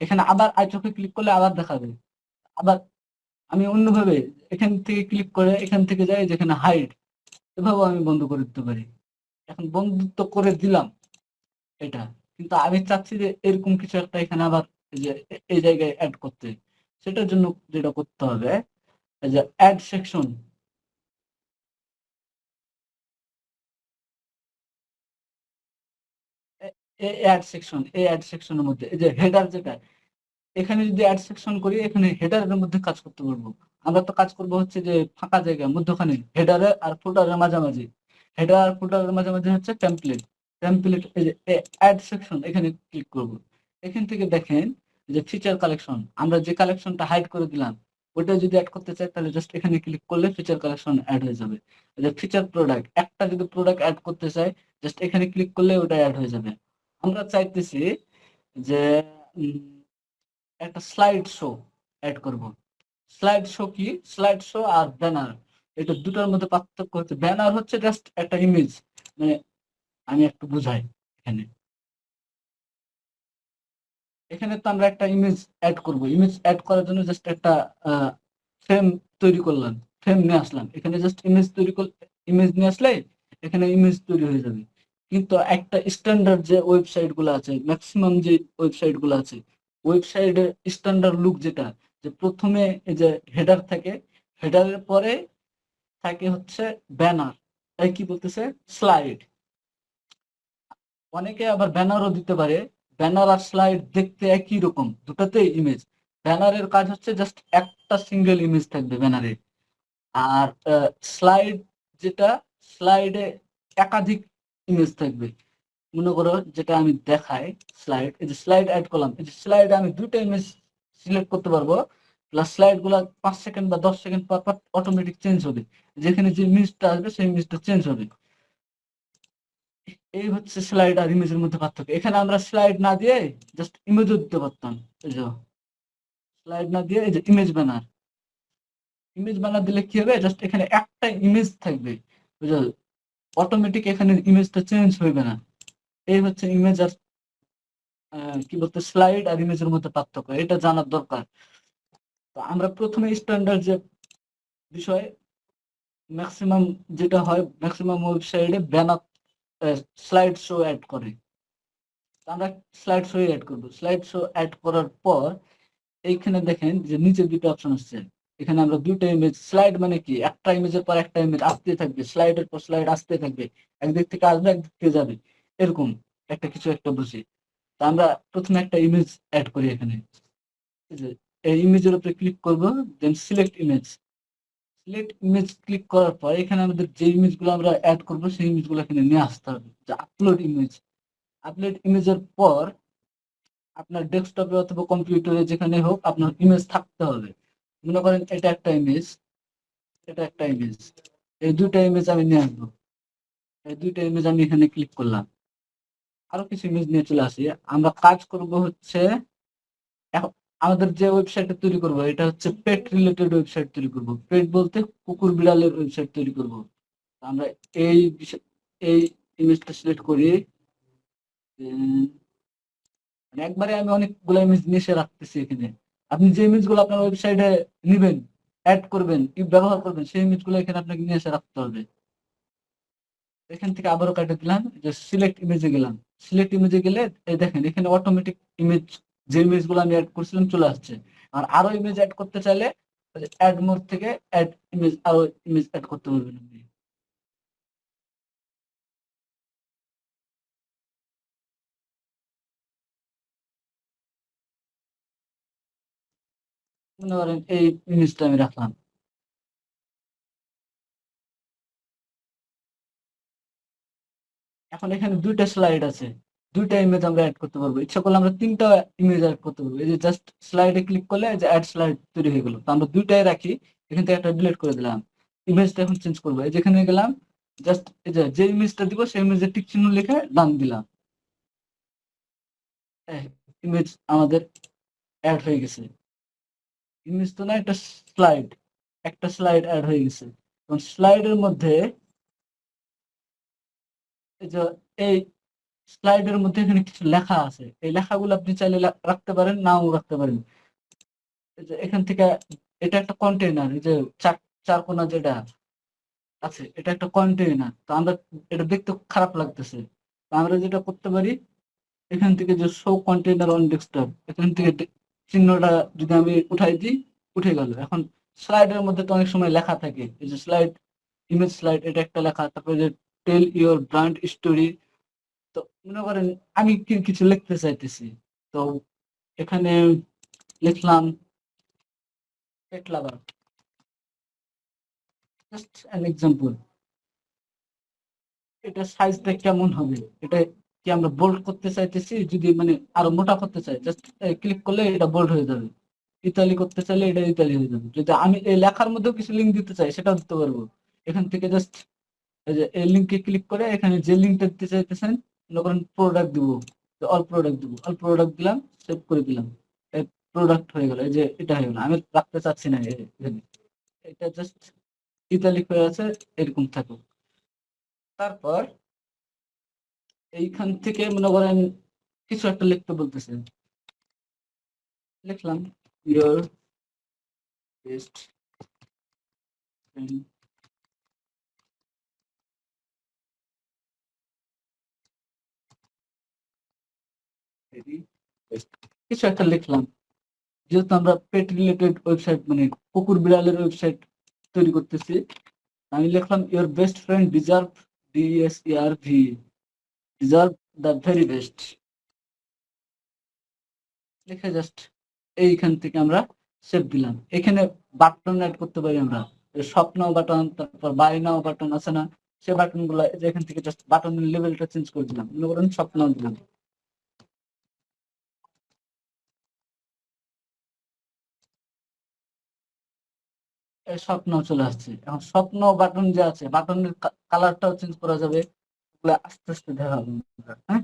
এখানে আবার আই চোখে ক্লিক করলে আবার দেখাবে। আবার আমি অন্যভাবে এখান থেকে ক্লিক করে এখান থেকে যাই যেখানে হাইড, এভাবেও আমি বন্ধ করে দিতে পারি। এখন বন্ধুত্ব করে দিলাম এটা, কিন্তু আমি চাচ্ছি যে এরকম কিছু একটা এখানে আবার এই যে এই জায়গায় অ্যাড করতে, সেটার জন্য যেটা করতে হবে, এই যে অ্যাড সেকশন, এই অ্যাড সেকশনের মধ্যে এই যে হেডার যেটা, এখানে যদি অ্যাড সেকশন করি এখানে হেডারের মধ্যে কাজ করতে পারবো। আমরা তো কাজ করবো হচ্ছে যে ফাঁকা জায়গা মধ্যখানে, হেডারে আর ফুটারের মাঝামাঝি, হেডার আর ফুটারের মাঝামাঝি হচ্ছে টেমপ্লেট, টেমপ্লেট এই যে অ্যাড সেকশন এখানে ক্লিক করব। এখান থেকে দেখেন যে ফিচার কালেকশন, আমরা যে কালেকশনটা হাইড করে দিলাম ওটা যদি অ্যাড করতে চাই তাহলে জাস্ট এখানে ক্লিক করলে ফিচার কালেকশন অ্যাড হয়ে যাবে। এই যে ফিচার প্রোডাক্ট, একটা যদি প্রোডাক্ট অ্যাড করতে চাই জাস্ট এখানে ক্লিক করলে ওটা অ্যাড হয়ে যাবে। আমরা চাইতেছি যে একটা স্লাইড শো অ্যাড করব। স্লাইড শো কি, স্লাইড শো আর ব্যানার, এটা দুটোর মধ্যে পার্থক্য হচ্ছে ব্যানার হচ্ছে জাস্ট একটা ইমেজ, মানে আমি একটু বুঝাই, এখানে এখানে তো আমরা একটা ইমেজ অ্যাড করব, ইমেজ অ্যাড করার জন্য জাস্ট একটা ফ্রেম তৈরি করলাম, ফ্রেম নিয়ে আসলাম এখানে, জাস্ট ইমেজ তৈরি করলে, ইমেজ নিয়ে আসলে এখানে ইমেজ তৈরি হয়ে যাবে। কিন্তু একটা স্ট্যান্ডার্ড যে ওয়েবসাইট গুলো আছে, ম্যাক্সিমাম যে ওয়েবসাইট গুলো আছে, ওয়েবসাইটের স্ট্যান্ডার্ড লুক যেটা, যে প্রথমে এই যে হেডার থাকে, হেডারের পরে থাকে হচ্ছে ব্যানার, তাই কি বলতেছে স্লাইড, অনেকে আবার ব্যানারও দিতে পারে। ব্যানার আর স্লাইড দেখতে একই রকম, দুটাতেই ইমেজ। ব্যানারের কাজ হচ্ছে জাস্ট একটা সিঙ্গেল ইমেজ থাকবে ব্যানারে, আর স্লাইড যেটা, স্লাইডে একাধিক ইমেজ থাকবে। মনে করো যেটা আমি দেখাই, স্লাইড, এই যে স্লাইড অ্যাড করলাম, এই যে স্লাইডে আমি দুটো ইমেজ সিলেক্ট করতে পারবো, প্লাস স্লাইড গুলা 5 সেকেন্ড বা 10 সেকেন্ড পর পর অটোমেটিক চেঞ্জ হবে, যেখানে যে ইমেজটা আসবে সেই ইমেজটা চেঞ্জ হবে। এই হচ্ছে স্লাইড আর ইমেজের মধ্যে পার্থক্য। এখানে আমরা স্লাইড না দিয়ে জাস্ট ইমেজও দিতে পারতাম, এই যে স্লাইড না দিয়ে এই যে ইমেজ ব্যানার, ইমেজ ব্যানার দিলে কি হবে, জাস্ট এখানে একটা ইমেজ থাকবে, বুঝলো, অটোমেটিক এখানে ইমেজটা চেঞ্জ হইবে না। এই হচ্ছে ইমেজ আর কি বলতে স্লাইড আর ইমেজের মধ্যে পার্থক্য, এটা জানার দরকার। তো আমরা প্রথমে স্ট্যান্ডার্ড যে বিষয়, ম্যাক্সিমাম যেটা হয় ম্যাক্সিমাম ওয়েবসাইটে ব্যানার স্লাইড শো অ্যাড করে, আমরা স্লাইড শো অ্যাড করবো। স্লাইড শো অ্যাড করার পর এইখানে দেখেন যে নিচে দুটো অপশন আসছে, এখানে আমরা দুইটা ইমেজ, স্লাইড মানে কি, একটা ইমেজের পর একটা ইমেজ আসতে থাকবে, স্লাইডের পর স্লাইড আসতে থাকবে, একদিক থেকে আসবে একদিক থেকে যাবে, এরকম একটা কিছু একটা বুঝি। তা আমরা প্রথমে একটা ইমেজ অ্যাড করি এখানে। এই যে এই ইমেজের উপরে ক্লিক করব, then select image. Select image click করার পর এখানে আমাদের যে ইমেজগুলো আমরা অ্যাড করব সেই ইমেজগুলো এখানে নিয়ে আসতে হবে। যে আপলোড ইমেজ, আপলোড ইমেজের পর আপনার ডেস্কটপে অথবা কম্পিউটারে যেখানে হোক আপনার ইমেজ থাকতে হবে। মনে করেন এটা একটা ইমেজ, এটা একটা ইমেজ, এই দুইটা ইমেজ আমি নিয়ে আসবো। এই দুইটা ইমেজ আমি এখানে ক্লিক করলাম, আরো কিছু ইমেজ নিয়ে চলে আসি। আমরা কাজ করব হচ্ছে এখন আমাদের যে ওয়েবসাইটটা তৈরি করব এটা হচ্ছে পেট রিলেটেড ওয়েবসাইট তৈরি করব। পেট বলতে কুকুর বিড়ালের ওয়েবসাইট তৈরি করব। আমরা এই এই ইমেজটা সিলেক্ট করি। মানে একবারে আমি অনেকগুলো ইমেজ নিয়ে রাখতেছি এখানে। আপনি যে ইমেজগুলো আপনার ওয়েবসাইটে নিবেন, অ্যাড করবেন, ব্যবহার করবেন, সেই ইমেজগুলো এখানে আপনাকে নিয়ে এসে রাখতে হবে। এখান থেকে আবারও কাটে দিলাম, যে সিলেক্ট ইমেজে গেলাম। সিলেক্ট ইমেজে গেলে এই দেখেন এখানে অটোমেটিক ইমেজ, যে ইমেজগুলো আমি অ্যাড করছিলাম চলে আসছে। আর আরো ইমেজ অ্যাড করতে চাইলে অ্যাড মোড থেকে অ্যাড ইমেজ, আরো ইমেজ অ্যাড করতে পারবেন আপনি। মনে করেন এই ইমেজটা আমি রাখলাম। এখন এখানে দুইটা স্লাইড আছে, দুইটা ইমেজ আমরা অ্যাড করতে পারবো। ইচ্ছা করলে আমরা তিনটা ইমেজ অ্যাড করতে পারবো। এই যে জাস্ট স্লাইডে ক্লিক করলে এই যে অ্যাড স্লাইড তৈরি হয়ে গেল। তো আমরা দুইটাই রাখি, এখান থেকে একটা ডিলিট করে দিলাম। ইমেজটা এখন চেঞ্জ করবো, এই যেখানে গেলাম, জাস্ট এই যে যে ইমেজটা দিব সেই ইমেজের টিক চিহ্ন লিখে ডান দিলাম। ইমেজ আমাদের অ্যাড হয়ে গেছে। ইমেজ তো না, একটা স্লাইড, একটা স্লাইড অ্যাড হয়ে গেছে। এবং স্লাইডের মধ্যে এই যে এই স্লাইডের মধ্যে এখানে কিছু লেখা আছে, এই লেখাগুলো আপনি চাইলে রাখতে পারেন, নাও রাখতে পারেন। এই যে এখান থেকে এটা একটা কন্টেইনার, এই যে চার চার কোণা যেটা আছে এটা একটা কন্টেইনার। তো আমরা এটা দেখতে খারাপ লাগতেছে, তো আমরা যেটা করতে পারি, এখান থেকে যে শো কন্টেইনার অন ডেস্কটপ, এখান থেকে চিহ্নটা যদি আমি উঠাই দিই, উঠে গেল। এখন স্লাইডের মধ্যে তো অনেক সময় লেখা থাকে, এই যে স্লাইড, ইমেজ স্লাইড, এটা একটা লেখা। তারপরে যে টেল ইওর ব্র্যান্ড স্টোরি। তো মনে করেন আমি কিছু লিখতে চাইতেছি, তো এখানে লিখলাম পেট লাভার, জাস্ট অ্যান এক্সাম্পল। এটা সাইজটা কেমন হবে, এটা কি আমরা বোল্ড করতে চাইতেছি, যদি মানে আরো মোটা করতে চাই, জাস্ট ক্লিক করলে এটা বোল্ড হয়ে যাবে। ইতালি করতে চাইলে এটা ইতালি হয়ে যাবে। যদি আমি এই লেখার মধ্যেও কিছু লিঙ্ক দিতে চাই সেটাও দিতে পারবো। এখান থেকে জাস্ট এই যে এই লিঙ্কে ক্লিক করে এখানে যে লিঙ্কটা দিতে চাইতেছেন, মনে করেন প্রোডাক্ট দিব, অল প্রোডাক্ট দিব, অল প্রোডাক্ট দিলাম, সেভ করে দিলাম। এই প্রোডাক্ট হয়ে গেল, এই যে এটা হয়ে গেল। আমি রাখতে চাচ্ছি না এখানে, এটা জাস্ট ইতালিক হয়ে আছে, এরকম থাকুক। তারপর এইখান থেকে মনে করেন কিছু একটা লিখতে বলতেছে, লিখলাম ইয়োর বেস্ট ফ্রেন্ড, কিছু একটা লিখলাম। যেহেতু আমরা পেট রিলেটেড ওয়েবসাইট মানে কুকুর বিড়ালের ওয়েবসাইট তৈরি করতেছি, আমি লিখলাম your best friend deserve, DSERV, deserve the very best. লিখে জাস্ট এইখান থেকে আমরা সেভ দিলাম। এখানে বাটন অ্যাড করতে পারি আমরা, স্বপ্ন বাটন, তারপর বাই নাও বাটন আছে না, সে বাটন গুলো এখান থেকে জাস্ট বাটনের লেভেলটা চেঞ্জ করে দিলাম, মনে করেন স্বপ্ন দিলাম। এই স্বপ্ন চলে আসছে। এখন স্বপ্ন বাটন যে আছে, বাটনের কালারটাও চেঞ্জ করা যাবে, এগুলো আস্তে আস্তে দেখাবো। হ্যাঁ,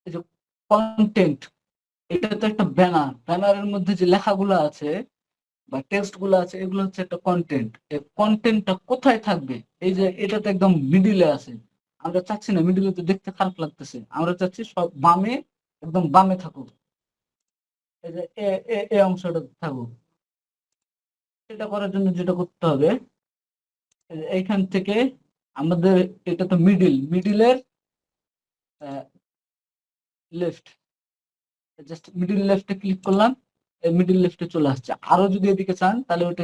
এই যে কন্টেন্ট, এটা তো একটা ব্যানার, ব্যানারের মধ্যে যে লেখাগুলো আছে বা টেক্সট গুলো আছে, এগুলো হচ্ছে একটা কন্টেন্ট। এই কন্টেন্টটা কোথায় থাকবে, এই যে এটা তো একদম মিডিলে আছে। আমরা চাচ্ছি না মিডিলে, তো দেখতে খারাপ লাগতেছে, আমরা চাচ্ছি সব বামে, একদম বামে থাকুক। এই যে এই অংশটা থাকুক। এটা করার জন্য যেটা করতে হবে, এইখান থেকে আমাদের, এটা তো মিডিলের লেফট, জাস্ট মিডল লেফটে ক্লিক করলাম, মিডল লেফটে চলে আসছে। আরো যদি এদিকে চান তাহলে ওটা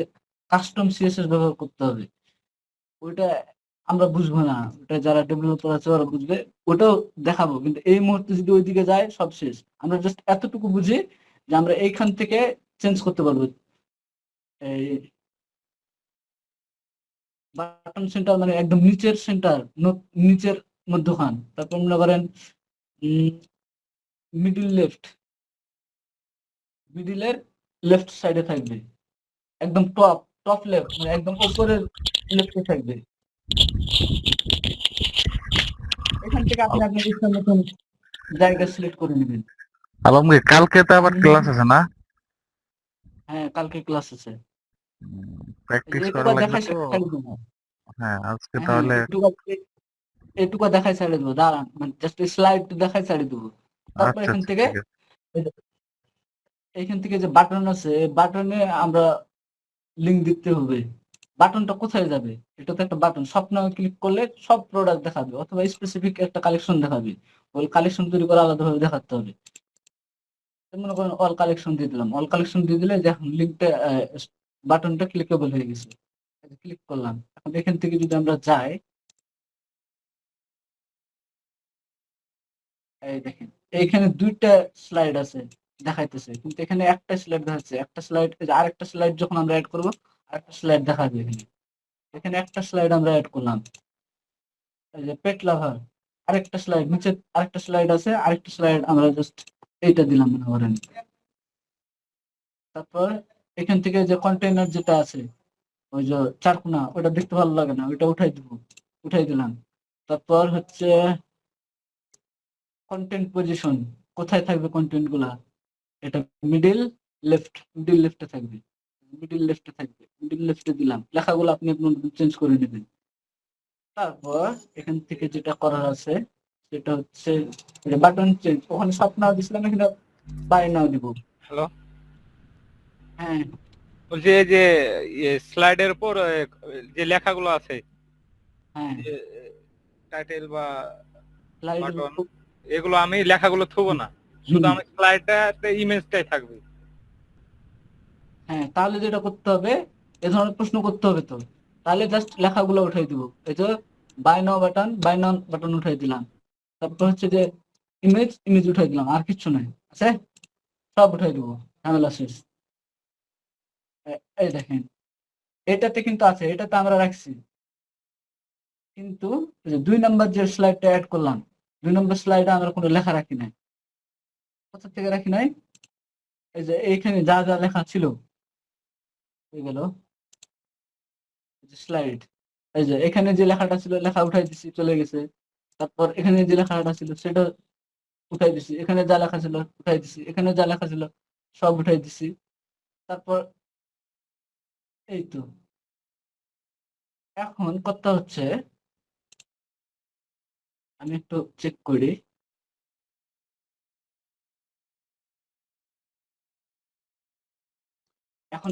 কাস্টম সিএসএস ব্যবহার করতে হবে। ওইটা আমরা বুঝবো না, ওটা যারা ডেভেলপার আছে ওরা বুঝবে, ওটাও দেখাবো। কিন্তু এই মুহূর্তে যদি ওইদিকে যায় সব শেষ। আমরা জাস্ট এতটুকু বুঝি যে আমরা এইখান থেকে চেঞ্জ করতে পারবো। এই বাটন সেন্টার মানে একদম নিচের সেন্টার, নিচের মধ্যখান। তারপর মনে করেন মিডিল লেফট, মিডিলের লেফট সাইডে থাকবে, একদম টপ টপ লেফট মানে একদম উপরের লেফটে থাকবে। এখান থেকে আপনি আপনার ইচ্ছা মতন জায়গা সিলেক্ট করে নেবেন। আলমগীর, কালকে তো আবার ক্লাস আছে না? হ্যাঁ, কালকে ক্লাস আছে। প্র্যাকটিস করা এটুকু লাগবে দেখাই তো। ছাড়ে দেবো। হ্যাঁ, আজকে হ্যাঁ হ্যাঁ, তাহলে এটুকু দেখাই ছাড়ে দেবো, দাঁড়ান, মানে জাস্ট স্লাইড দেখাই ছাড়ে দেবো। তারপর আচ্ছা এখান আচ্ছা থেকে ঠিক আছে। এখান থেকে যে বাটন আছে, বাটনে আমরা লিঙ্ক দিতে হবে। বাটনটা কোথায় যাবে? এটা তো একটা বাটন, স্বপ্ন ক্লিক করলে সব প্রোডাক্ট দেখাবে, অথবা স্পেসিফিক একটা কালেকশন দেখাবে। ওই কালেকশন তৈরি করে আলাদাভাবে দেখাতে হবে। মনে করেন অল কালেকশন দিয়ে দিলাম, অল কালেকশন দিয়ে দিলে দেখুন লিঙ্কটা, বাটনটা ক্লিকেবল হয়ে গেছে। ক্লিক করলাম। এখন এখান থেকে যদি আমরা যাই, এই দেখেন এইখানে দুইটা স্লাইড আছে দেখাইতেছে, কিন্তু এখানে একটা স্লাইড দেখাচ্ছে। একটা স্লাইড, আরেকটা স্লাইড যখন আমরা অ্যাড করবো আরেকটা স্লাইড দেখাবে। এখানে এখানে একটা স্লাইড আমরা অ্যাড করলাম, এই যে পেট লাভার। আরেকটা স্লাইড নিচে, আরেকটা স্লাইড আছে, আরেকটা স্লাইড আমরা জাস্ট এইটা দিলাম মনে করেন। তারপর এখান থেকে যে কন্টেইনার যেটা আছে, ওই যে চারকোনা, ওটা দেখতে ভালো লাগে না, ওইটা উঠাই দিব, উঠাই দিলাম। তারপর হচ্ছে কন্টেন্ট পজিশন, কোথায় থাকবে কন্টেন্ট গুলা? এটা মিডিল লেফট, মিডিল লেফটে থাকবে, মিডিল লেফটে থাকবে, মিডিল লেফটে দিলাম। লেখাগুলো আপনি আপনার চেঞ্জ করে নেবেন। তারপর এখান থেকে যেটা করার আছে সেটা হচ্ছে বাটন চেঞ্জ। ওখানে সব নাও দিছিলাম, এখানে বাই নাও দিব। হ্যালো, হ্যাঁ বলছি এই যে স্লাইডের উপর যে লেখাগুলো আছে, হ্যাঁ, টাইটেল বা স্লাইডের বাটন, এগুলো আমি লেখাগুলো থুবো না, শুধু আমি স্লাইডটাতে ইমেজটাই থাকবে। হ্যাঁ, তাহলে যেটা করতে হবে, এ ধরনের প্রশ্ন করতে হবে তো। তাহলে জাস্ট লেখাগুলো উঠাই দিব। এই যে buy now button, buy now button উঠাই দিলাম। তারপর হচ্ছে যে ইমেজ, ইমেজ উঠাই দিলাম। আর কিচ্ছু নাই, আছে সব উঠাই দিব, ঝামেলা শেষ। এই দেখেন এটাতে কিন্তু আছে, এটাতে আমরা রাখছি। কিন্তু এই যে 2 নাম্বার যে স্লাইডটা অ্যাড করলাম, 2 নম্বর স্লাইডে আমরা কোনো লেখা রাখি নাই। কোথা থেকে রাখি নাই? এই যে এইখানে যা যা লেখা ছিল হয়ে গেল স্লাইড। এই যে এখানে যে লেখাটা ছিল, লেখা উঠাই দিছি, চলে গেছে। তারপর এখানে যে লেখাটা ছিল সেটা উঠাই দিছি, এখানে যা লেখা ছিল উঠাই দিছি, এখানে যা লেখা ছিল সব উঠাই দিছি। তারপর এই তো এখন কথা হচ্ছে, আমি একটু চেক করি। এখন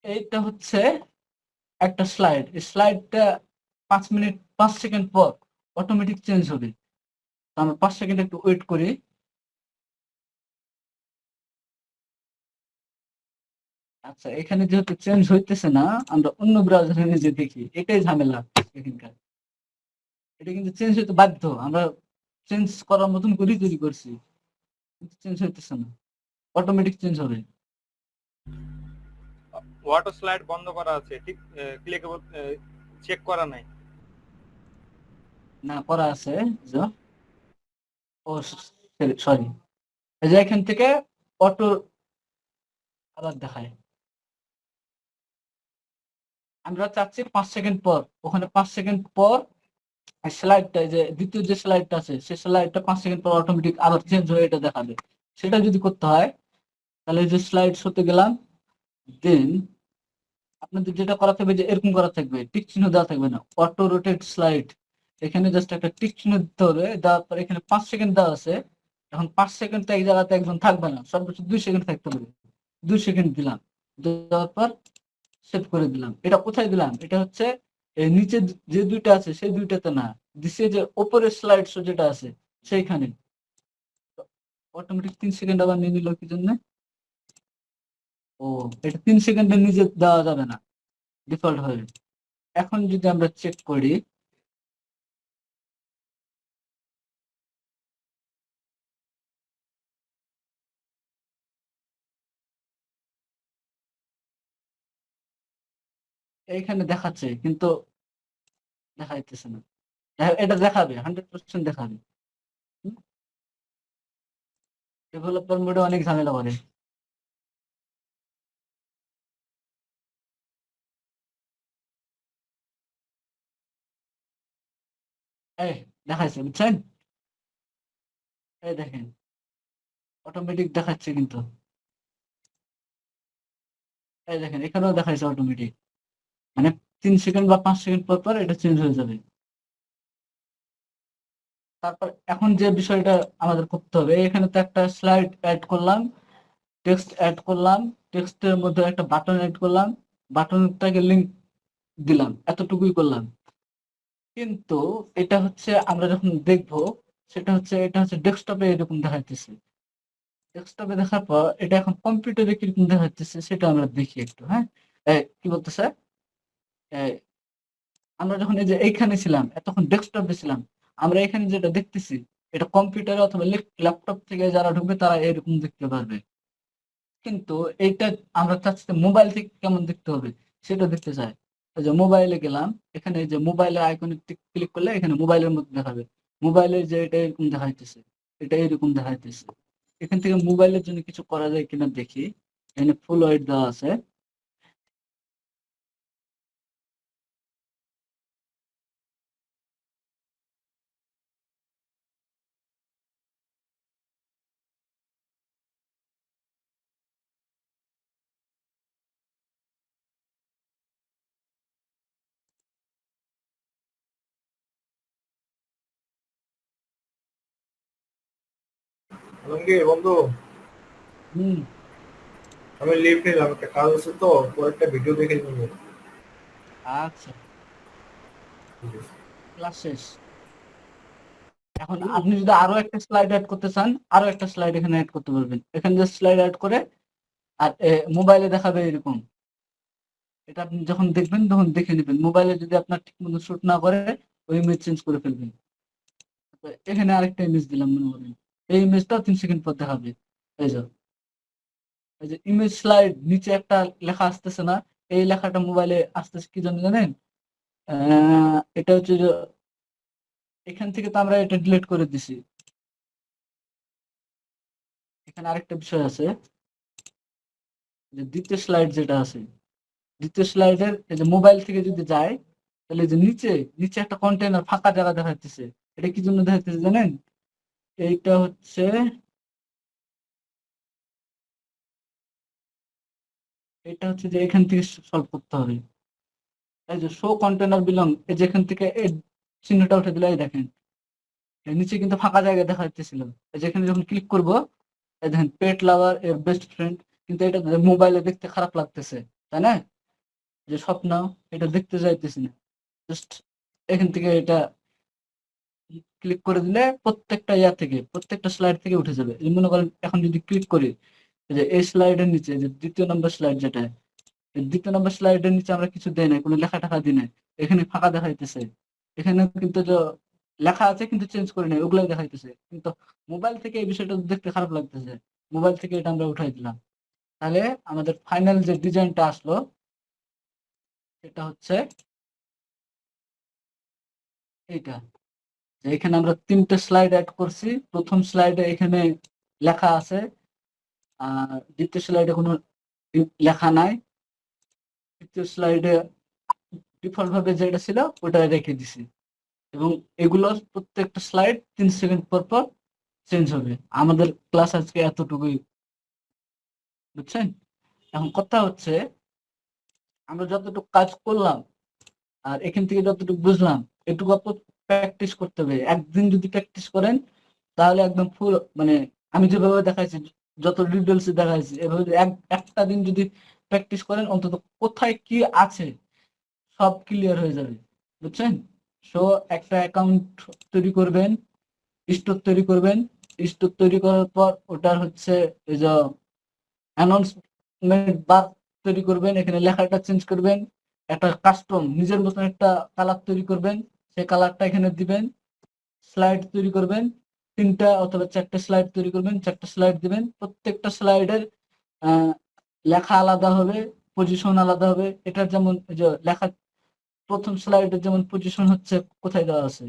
এইটা হচ্ছে একটা স্লাইড, এই স্লাইডটা 5 মিনিট 5 সেকেন্ড পর অটোমেটিক চেঞ্জ হবে। তো আমরা 5 সেকেন্ড একটু ওয়েট করি। আচ্ছা, এখানে যেহেতু চেঞ্জ হইতেছে না, আমরা অন্য ব্রাউজারে নিজে দেখি, এটাই ঝামেলা এখানকার। এটা কিন্তু চেঞ্জ হইতে বাধ্য, আমরা চেঞ্জ করার মতন করেই তৈরি করছি, কিন্তু চেঞ্জ হইতেছে না। অটোমেটিক চেঞ্জ হবে ওয়াটার স্লাইড বন্ধ করা আছে, ঠিক ক্লিকেবল চেক করা নাই। না, করা আছে। যে ও সরি, এই যে এখান থেকে অটো আবার দেখায়। আমরা চাচ্ছি 5 সেকেন্ড পর, ওখানে 5 সেকেন্ড পর স্লাইডটা, যে দ্বিতীয় যে স্লাইডটা আছে সেই স্লাইডটা 5 সেকেন্ড পর অটোমেটিক আবার চেঞ্জ হয়ে এটা দেখাবে। সেটা যদি করতে হয় তাহলে এই যে স্লাইড শোতে গেলাম, দেন আপনাদের যেটা করা থাকবে যে এরকম করা থাকবে, টিক চিহ্ন দেওয়া থাকবে না, অটো রোটেট স্লাইড। এখানে জাস্ট একটা টিক চিহ্ন দিতে হবে, দেওয়ার পর এখানে 5 সেকেন্ড দেওয়া আছে। এখন 5 সেকেন্ড তো এক জায়গাতে একজন থাকবে না, সর্বোচ্চ 2 সেকেন্ড থাকতে হবে। 2 সেকেন্ড দিলাম, দেওয়ার পর সেভ করে দিলাম। এটা কোথায় দিলাম? এটা হচ্ছে এই নিচে যে দুইটা আছে সেই দুইটাতে না, দিছে যে উপরের স্লাইড শো যেটা আছে সেইখানে। অটোমেটিক 3 সেকেন্ড আবার নিয়ে নিল কি জন্য? ও, এটা 3 সেকেন্ডের নিচে দেওয়া যাবে না, ডিফল্ট হবে। এখন যদি আমরা চেক করি, এইখানে দেখাচ্ছে কিন্তু দেখাইতেছে না। এটা দেখাবে, 100% দেখাবে। ডেভেলপার মোডে অনেক ঝামেলা করে। এই দেখাইছে, বুঝছেন? এই দেখেন, অটোমেটিক দেখাচ্ছে কিন্তু। এই দেখেন, এখানেও দেখাইছে অটোমেটিক। মানে 3 সেকেন্ড বা 5 সেকেন্ড পর পর এটা চেঞ্জ হয়ে যাবে। তারপর এখন যে বিষয়টা আমাদের করতে হবে, এখানে তো একটা স্লাইড অ্যাড করলাম, টেক্সট অ্যাড করলাম, টেক্সটের মধ্যে একটা বাটন অ্যাড করলাম, বাটনটাকে লিংক দিলাম, এতটুকুই করলাম। কিন্তু এটা হচ্ছে আমরা যখন দেখবো, এটা হচ্ছে ডেস্কটপে এরকম দেখাইতেছে। ডেস্কটপে দেখার পর এটা এখন কম্পিউটারে কিরকম দেখাইতেছে সেটা আমরা দেখি একটু। হ্যাঁ, কি বলতেছে? এই, আমরা যখন এই যে এইখানে ছিলাম, তখন ডেস্কটপে ছিলাম, আমরা এখানে যেটা দেখতেছি এটা কম্পিউটারে অথবা ল্যাপটপ থেকে যারা ঢুকবে তারা এরকম দেখতে পারবে। কিন্তু এইটা আমরা চাচ্ছি মোবাইল থেকে কেমন দেখতে হবে সেটা দেখতে চাই। এই যে মোবাইলে গেলাম, এখানে এই যে মোবাইলের আইকনে ক্লিক করলে এখানে মোবাইলের মধ্যে দেখাবে। মোবাইলে যে এটা এরকম দেখাইতেছে, এটা এরকম দেখাইতেছে। এখান থেকে মোবাইলের জন্য কিছু করা যায় কিনা দেখি। এখানে ফুল হোয়াইট দেওয়া আছে। আলমগীর বন্ধু, হুম, আমি লিভ নিলাম, একটা কাজ আছে তো, পরে একটা ভিডিও দেখে নিবো। আচ্ছা, ঠিক আছে। ক্লাস শেষ। এখন আপনি যদি আরো একটা স্লাইড অ্যাড করতে চান, আরো একটা স্লাইড এখানে অ্যাড করতে পারবেন। এখানে যে স্লাইড অ্যাড করে আর মোবাইলে দেখাবে এরকম। এটা আপনি যখন দেখবেন তখন দেখে নেবেন। মোবাইলে যদি আপনার ঠিক মতো শুট না করে, ওই ইমেজ চেঞ্জ করে ফেলবেন। তো এখানে আরেকটা ইমেজ দিলাম মনে করেন, এই ইমেজটাও 3 সেকেন্ড পর দেখাবে। এই যে, এই যে ইমেজ স্লাইড নিচে একটা লেখা আসতেছে না, এই লেখাটা মোবাইলে আসতেছে কি জন্য জানেন? এটা হচ্ছে যে এখান থেকে তো আমরা এটা ডিলিট করে দিছি। এখানে আরেকটা বিষয় আছে, যে দ্বিতীয় স্লাইড যেটা আছে, দ্বিতীয় স্লাইডের এই যে মোবাইল থেকে যদি যায়, তাহলে যে নিচে নিচে একটা কন্টেনার ফাঁকা জায়গা দেখাচ্ছে। এটা কি জন্য দেখাচ্ছে জানেন? এইটা হচ্ছে, যে এখান থেকে সলভ করতে হবে। এই যে শো কন্টেনার বিলং, এই যে এখান থেকে এই চিহ্নটা উঠে দিলে, এই দেখেন এর নিচে কিন্তু ফাঁকা জায়গা দেখা যাচ্ছিল। এই যেখানে যখন ক্লিক করব, এই দেখেন পেট লাভার এর বেস্ট ফ্রেন্ড, কিন্তু এটা মোবাইলে দেখতে খারাপ লাগতেছে, তাই না? যে স্বপ্ন, এটা দেখতে যাইতেছি না। জাস্ট এখান থেকে এটা ক্লিক করে দিলে প্রত্যেকটা থেকে প্রত্যেকটা স্লাইড থেকে উঠে যাবে। এই মনে করেন এখন যদি ক্লিক করি, এই যে এই স্লাইডের নিচে যে দ্বিতীয় নম্বর স্লাইড যেটা, এই দ্বিতীয় নম্বর স্লাইডের নিচে আমরা কিছু দেই নাই, কোনো লেখা টাকা দিই নাই, এখানে ফাঁকা দেখাইতেছে। এখানে কিন্তু যে লেখা আছে কিন্তু চেঞ্জ করে নাই, ওগুলাই দেখাইতেছে। কিন্তু মোবাইল থেকে এই বিষয়টা দেখতে খারাপ লাগতেছে, মোবাইল থেকে এটা আমরা উঠাই দিলাম। তাহলে আমাদের ফাইনাল যে ডিজাইনটা আসলো সেটা হচ্ছে এইটা, যে এখানে আমরা 3টে স্লাইড অ্যাড করছি। প্রথম স্লাইডে এখানে লেখা আছে, আর দ্বিতীয় স্লাইডে কোনো লেখা নাই, তৃতীয় স্লাইডে ডিফল্ট ভাবে যেটা ছিল ওটা রেখে দিছি। এবং এগুলো প্রত্যেকটা স্লাইড 3 সেকেন্ড পর পর চেঞ্জ হবে। আমাদের ক্লাস আজকে এতটুকুই, বুঝছেন? এখন কথা হচ্ছে, আমরা যতটুকু কাজ করলাম আর এখান থেকে যতটুকু বুঝলাম, এটুকু প্র্যাকটিস করতে হবে। একদিন যদি প্র্যাকটিস করেন তাহলে একদম ফুল, মানে আমি যেভাবে দেখাইছি, যত ডিটেলস দেখাইছি, এভাবে একটা দিন যদি প্র্যাকটিস করেন, অন্তত কোথায় কি আছে সব ক্লিয়ার হয়ে যাবে, বুঝছেন? সো একটা অ্যাকাউন্ট তৈরি করবেন, স্টোর তৈরি করবেন, স্টোর তৈরি করার পর ওটার হচ্ছে এই যে অ্যানাউন্সমেন্ট বার তৈরি করবেন, এখানে লেখাটা চেঞ্জ করবেন, একটা কাস্টম নিজের মতন একটা কালার তৈরি করবেন, সেই কালারটা এখানে দিবেন, স্লাইড তৈরি করবেন, 3টা অথবা 4টে স্লাইড তৈরি করবেন, 4টে স্লাইড দিবেন, প্রত্যেকটা স্লাইডের লেখা আলাদা হবে, পজিশন আলাদা হবে। এটার যেমন এই যে লেখা প্রথম স্লাইডের যেমন পজিশন হচ্ছে কোথায় দেওয়া আছে,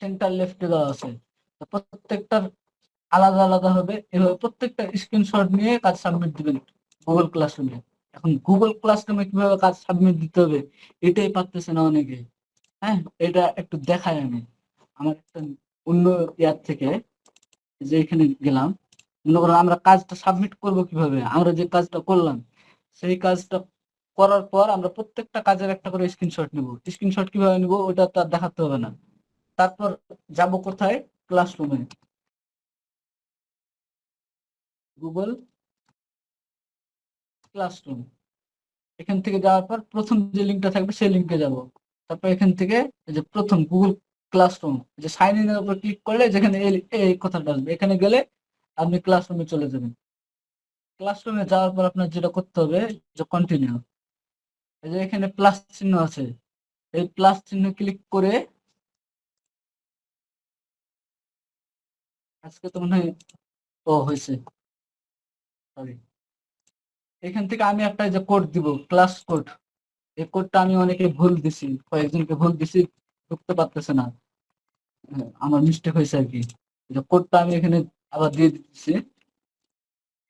সেন্টার লেফটে দেওয়া আছে, তো প্রত্যেকটার আলাদা আলাদা হবে। এভাবে প্রত্যেকটা স্ক্রিনশট নিয়ে কাজ সাবমিট দিবেন গুগল ক্লাসরুমে। এখন গুগল ক্লাসরুমে কিভাবে কাজ সাবমিট দিতে হবে এটাই পারতেছে না অনেকে। হ্যাঁ, এটা একটু দেখাই আমি আমার একটা অন্য ইয়ার থেকে, যে এখানে গেলাম, মনে করো আমরা কাজটা সাবমিট করব কিভাবে, আমরা যে কাজটা করলাম সেই কাজটা করার পর আমরা প্রত্যেকটা কাজের একটা করে স্ক্রিনশট নিব। স্ক্রিনশট কিভাবে নিব ওটা তো আর দেখাতে হবে না। তারপর যাব কোথায়, ক্লাসরুমে, গুগল ক্লাসরুম। এখান থেকে যাওয়ার পর প্রথম যে লিঙ্কটা থাকবে সেই লিঙ্কে যাব। তারপর এখান থেকে এই যে প্রথম গুগল ক্লাসরুম, যে সাইন ইন এর উপর ক্লিক করলে যেখানে এই কথাটা আসবে, এখানে গেলে আপনি ক্লাসরুমে চলে যাবেন। ক্লাসরুমে যাওয়ার পর আপনার যেটা করতে হবে, যে কন্টিনিউ, এই যে এখানে প্লাস চিহ্ন আছে, এই প্লাস চিহ্ন ক্লিক করে, আজকে তো মনে হয় ও হয়েছে, সরি, এখান থেকে আমি একটা যে কোড দিব, ক্লাস কোড, এই কোডটা আমি অনেকে ভুল দিছি, কয়েকজনকে ভুল দিছি, ঢুকতে পারতেছে না। আমার মিস্টেক হয়েছে আর কি। কোডটা আমি এখানে আবার দিয়ে দিচ্ছি।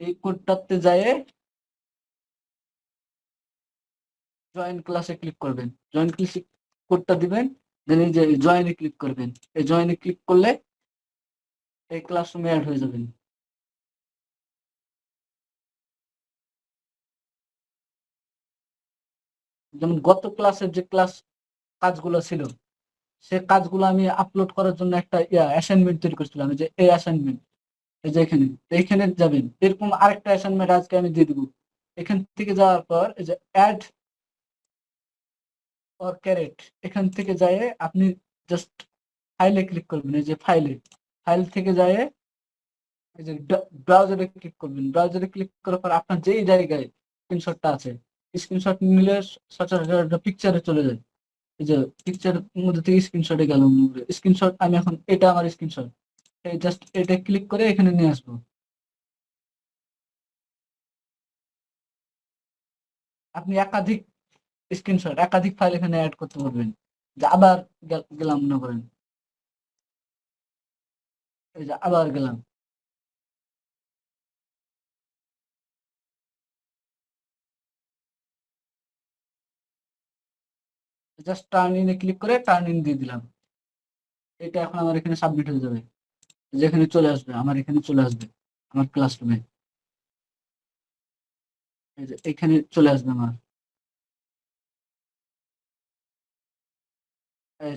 এই কোডটাতে যায় জয়েন ক্লাসে ক্লিক করবেন, জয়েন ক্লাসে কোডটা দিবেন, দেন এই যে জয়েনে ক্লিক করবেন। এই জয়েনে ক্লিক করলে এই ক্লাসরুমে অ্যাড হয়ে যাবেন। যেমন গত ক্লাসের যে ক্লাস কাজগুলো ছিল, সে কাজগুলো আমি আপলোড করার জন্য একটা অ্যাসাইনমেন্ট তৈরি করছিলাম, এই যে এই অ্যাসাইনমেন্ট, এই যে এখানে, এইখানে যাবেন। এরকম আরেকটা অ্যাসাইনমেন্ট আজকে আমি দিয়ে দিব। এখান থেকে যাওয়ার পর এই যে অ্যাড অর ক্যারেট, এখান থেকে যায় আপনি জাস্ট ফাইলে ক্লিক করবেন, এই যে ফাইলে, ফাইল থেকে যায় এই যে ব্রাউজারে ক্লিক করবেন। ব্রাউজারে ক্লিক করার পর আপনার যেই জায়গায় স্ক্রিনশটটা আছে, স্ক্রিনশট নিলে সচরাচর পিকচারে চলে যায়। এই যে পিকচার মধ্যে থেকে স্ক্রিনশটে গেল, স্ক্রিনশট আমি এখন, এটা আমার স্ক্রিনশট, এই জাস্ট এটা ক্লিক করে এখানে নিয়ে আসবো। আপনি একাধিক স্ক্রিনশট, একাধিক ফাইল এখানে অ্যাড করতে পারবেন। যে আবার গেলাম, মনে করেন এই যে আবার গেলাম, জাস্ট টার্ন ইনে ক্লিক করে টার্ন ইন দিয়ে দিলাম। এটা এখন আমার এখানে সাবমিট হয়ে যাবে, যেখানে চলে আসবে, আমার এখানে চলে আসবে আমার ক্লাসরুমে, এই যে এখানে চলে আসবে আমার। এই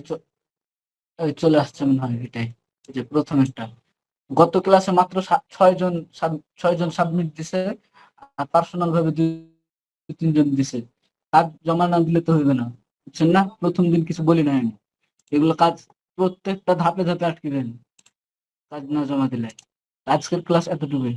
এই চলে আসছে মনে হয়, এটাই এই যে প্রথম একটা। গত ক্লাসে মাত্র 6 জন সাবমিট দিছে, আর পার্সোনাল ভাবে 2-3 জন দিছে। কাজ জমা না দিলে তো হইবে না, বুঝছেন না? প্রথম দিন কিছু বলি না আমি, এগুলো কাজ প্রত্যেকটা ধাপে ধাপে আটকিবেন কাজ না জমা দিলে। আজকের ক্লাস এতটুকুই।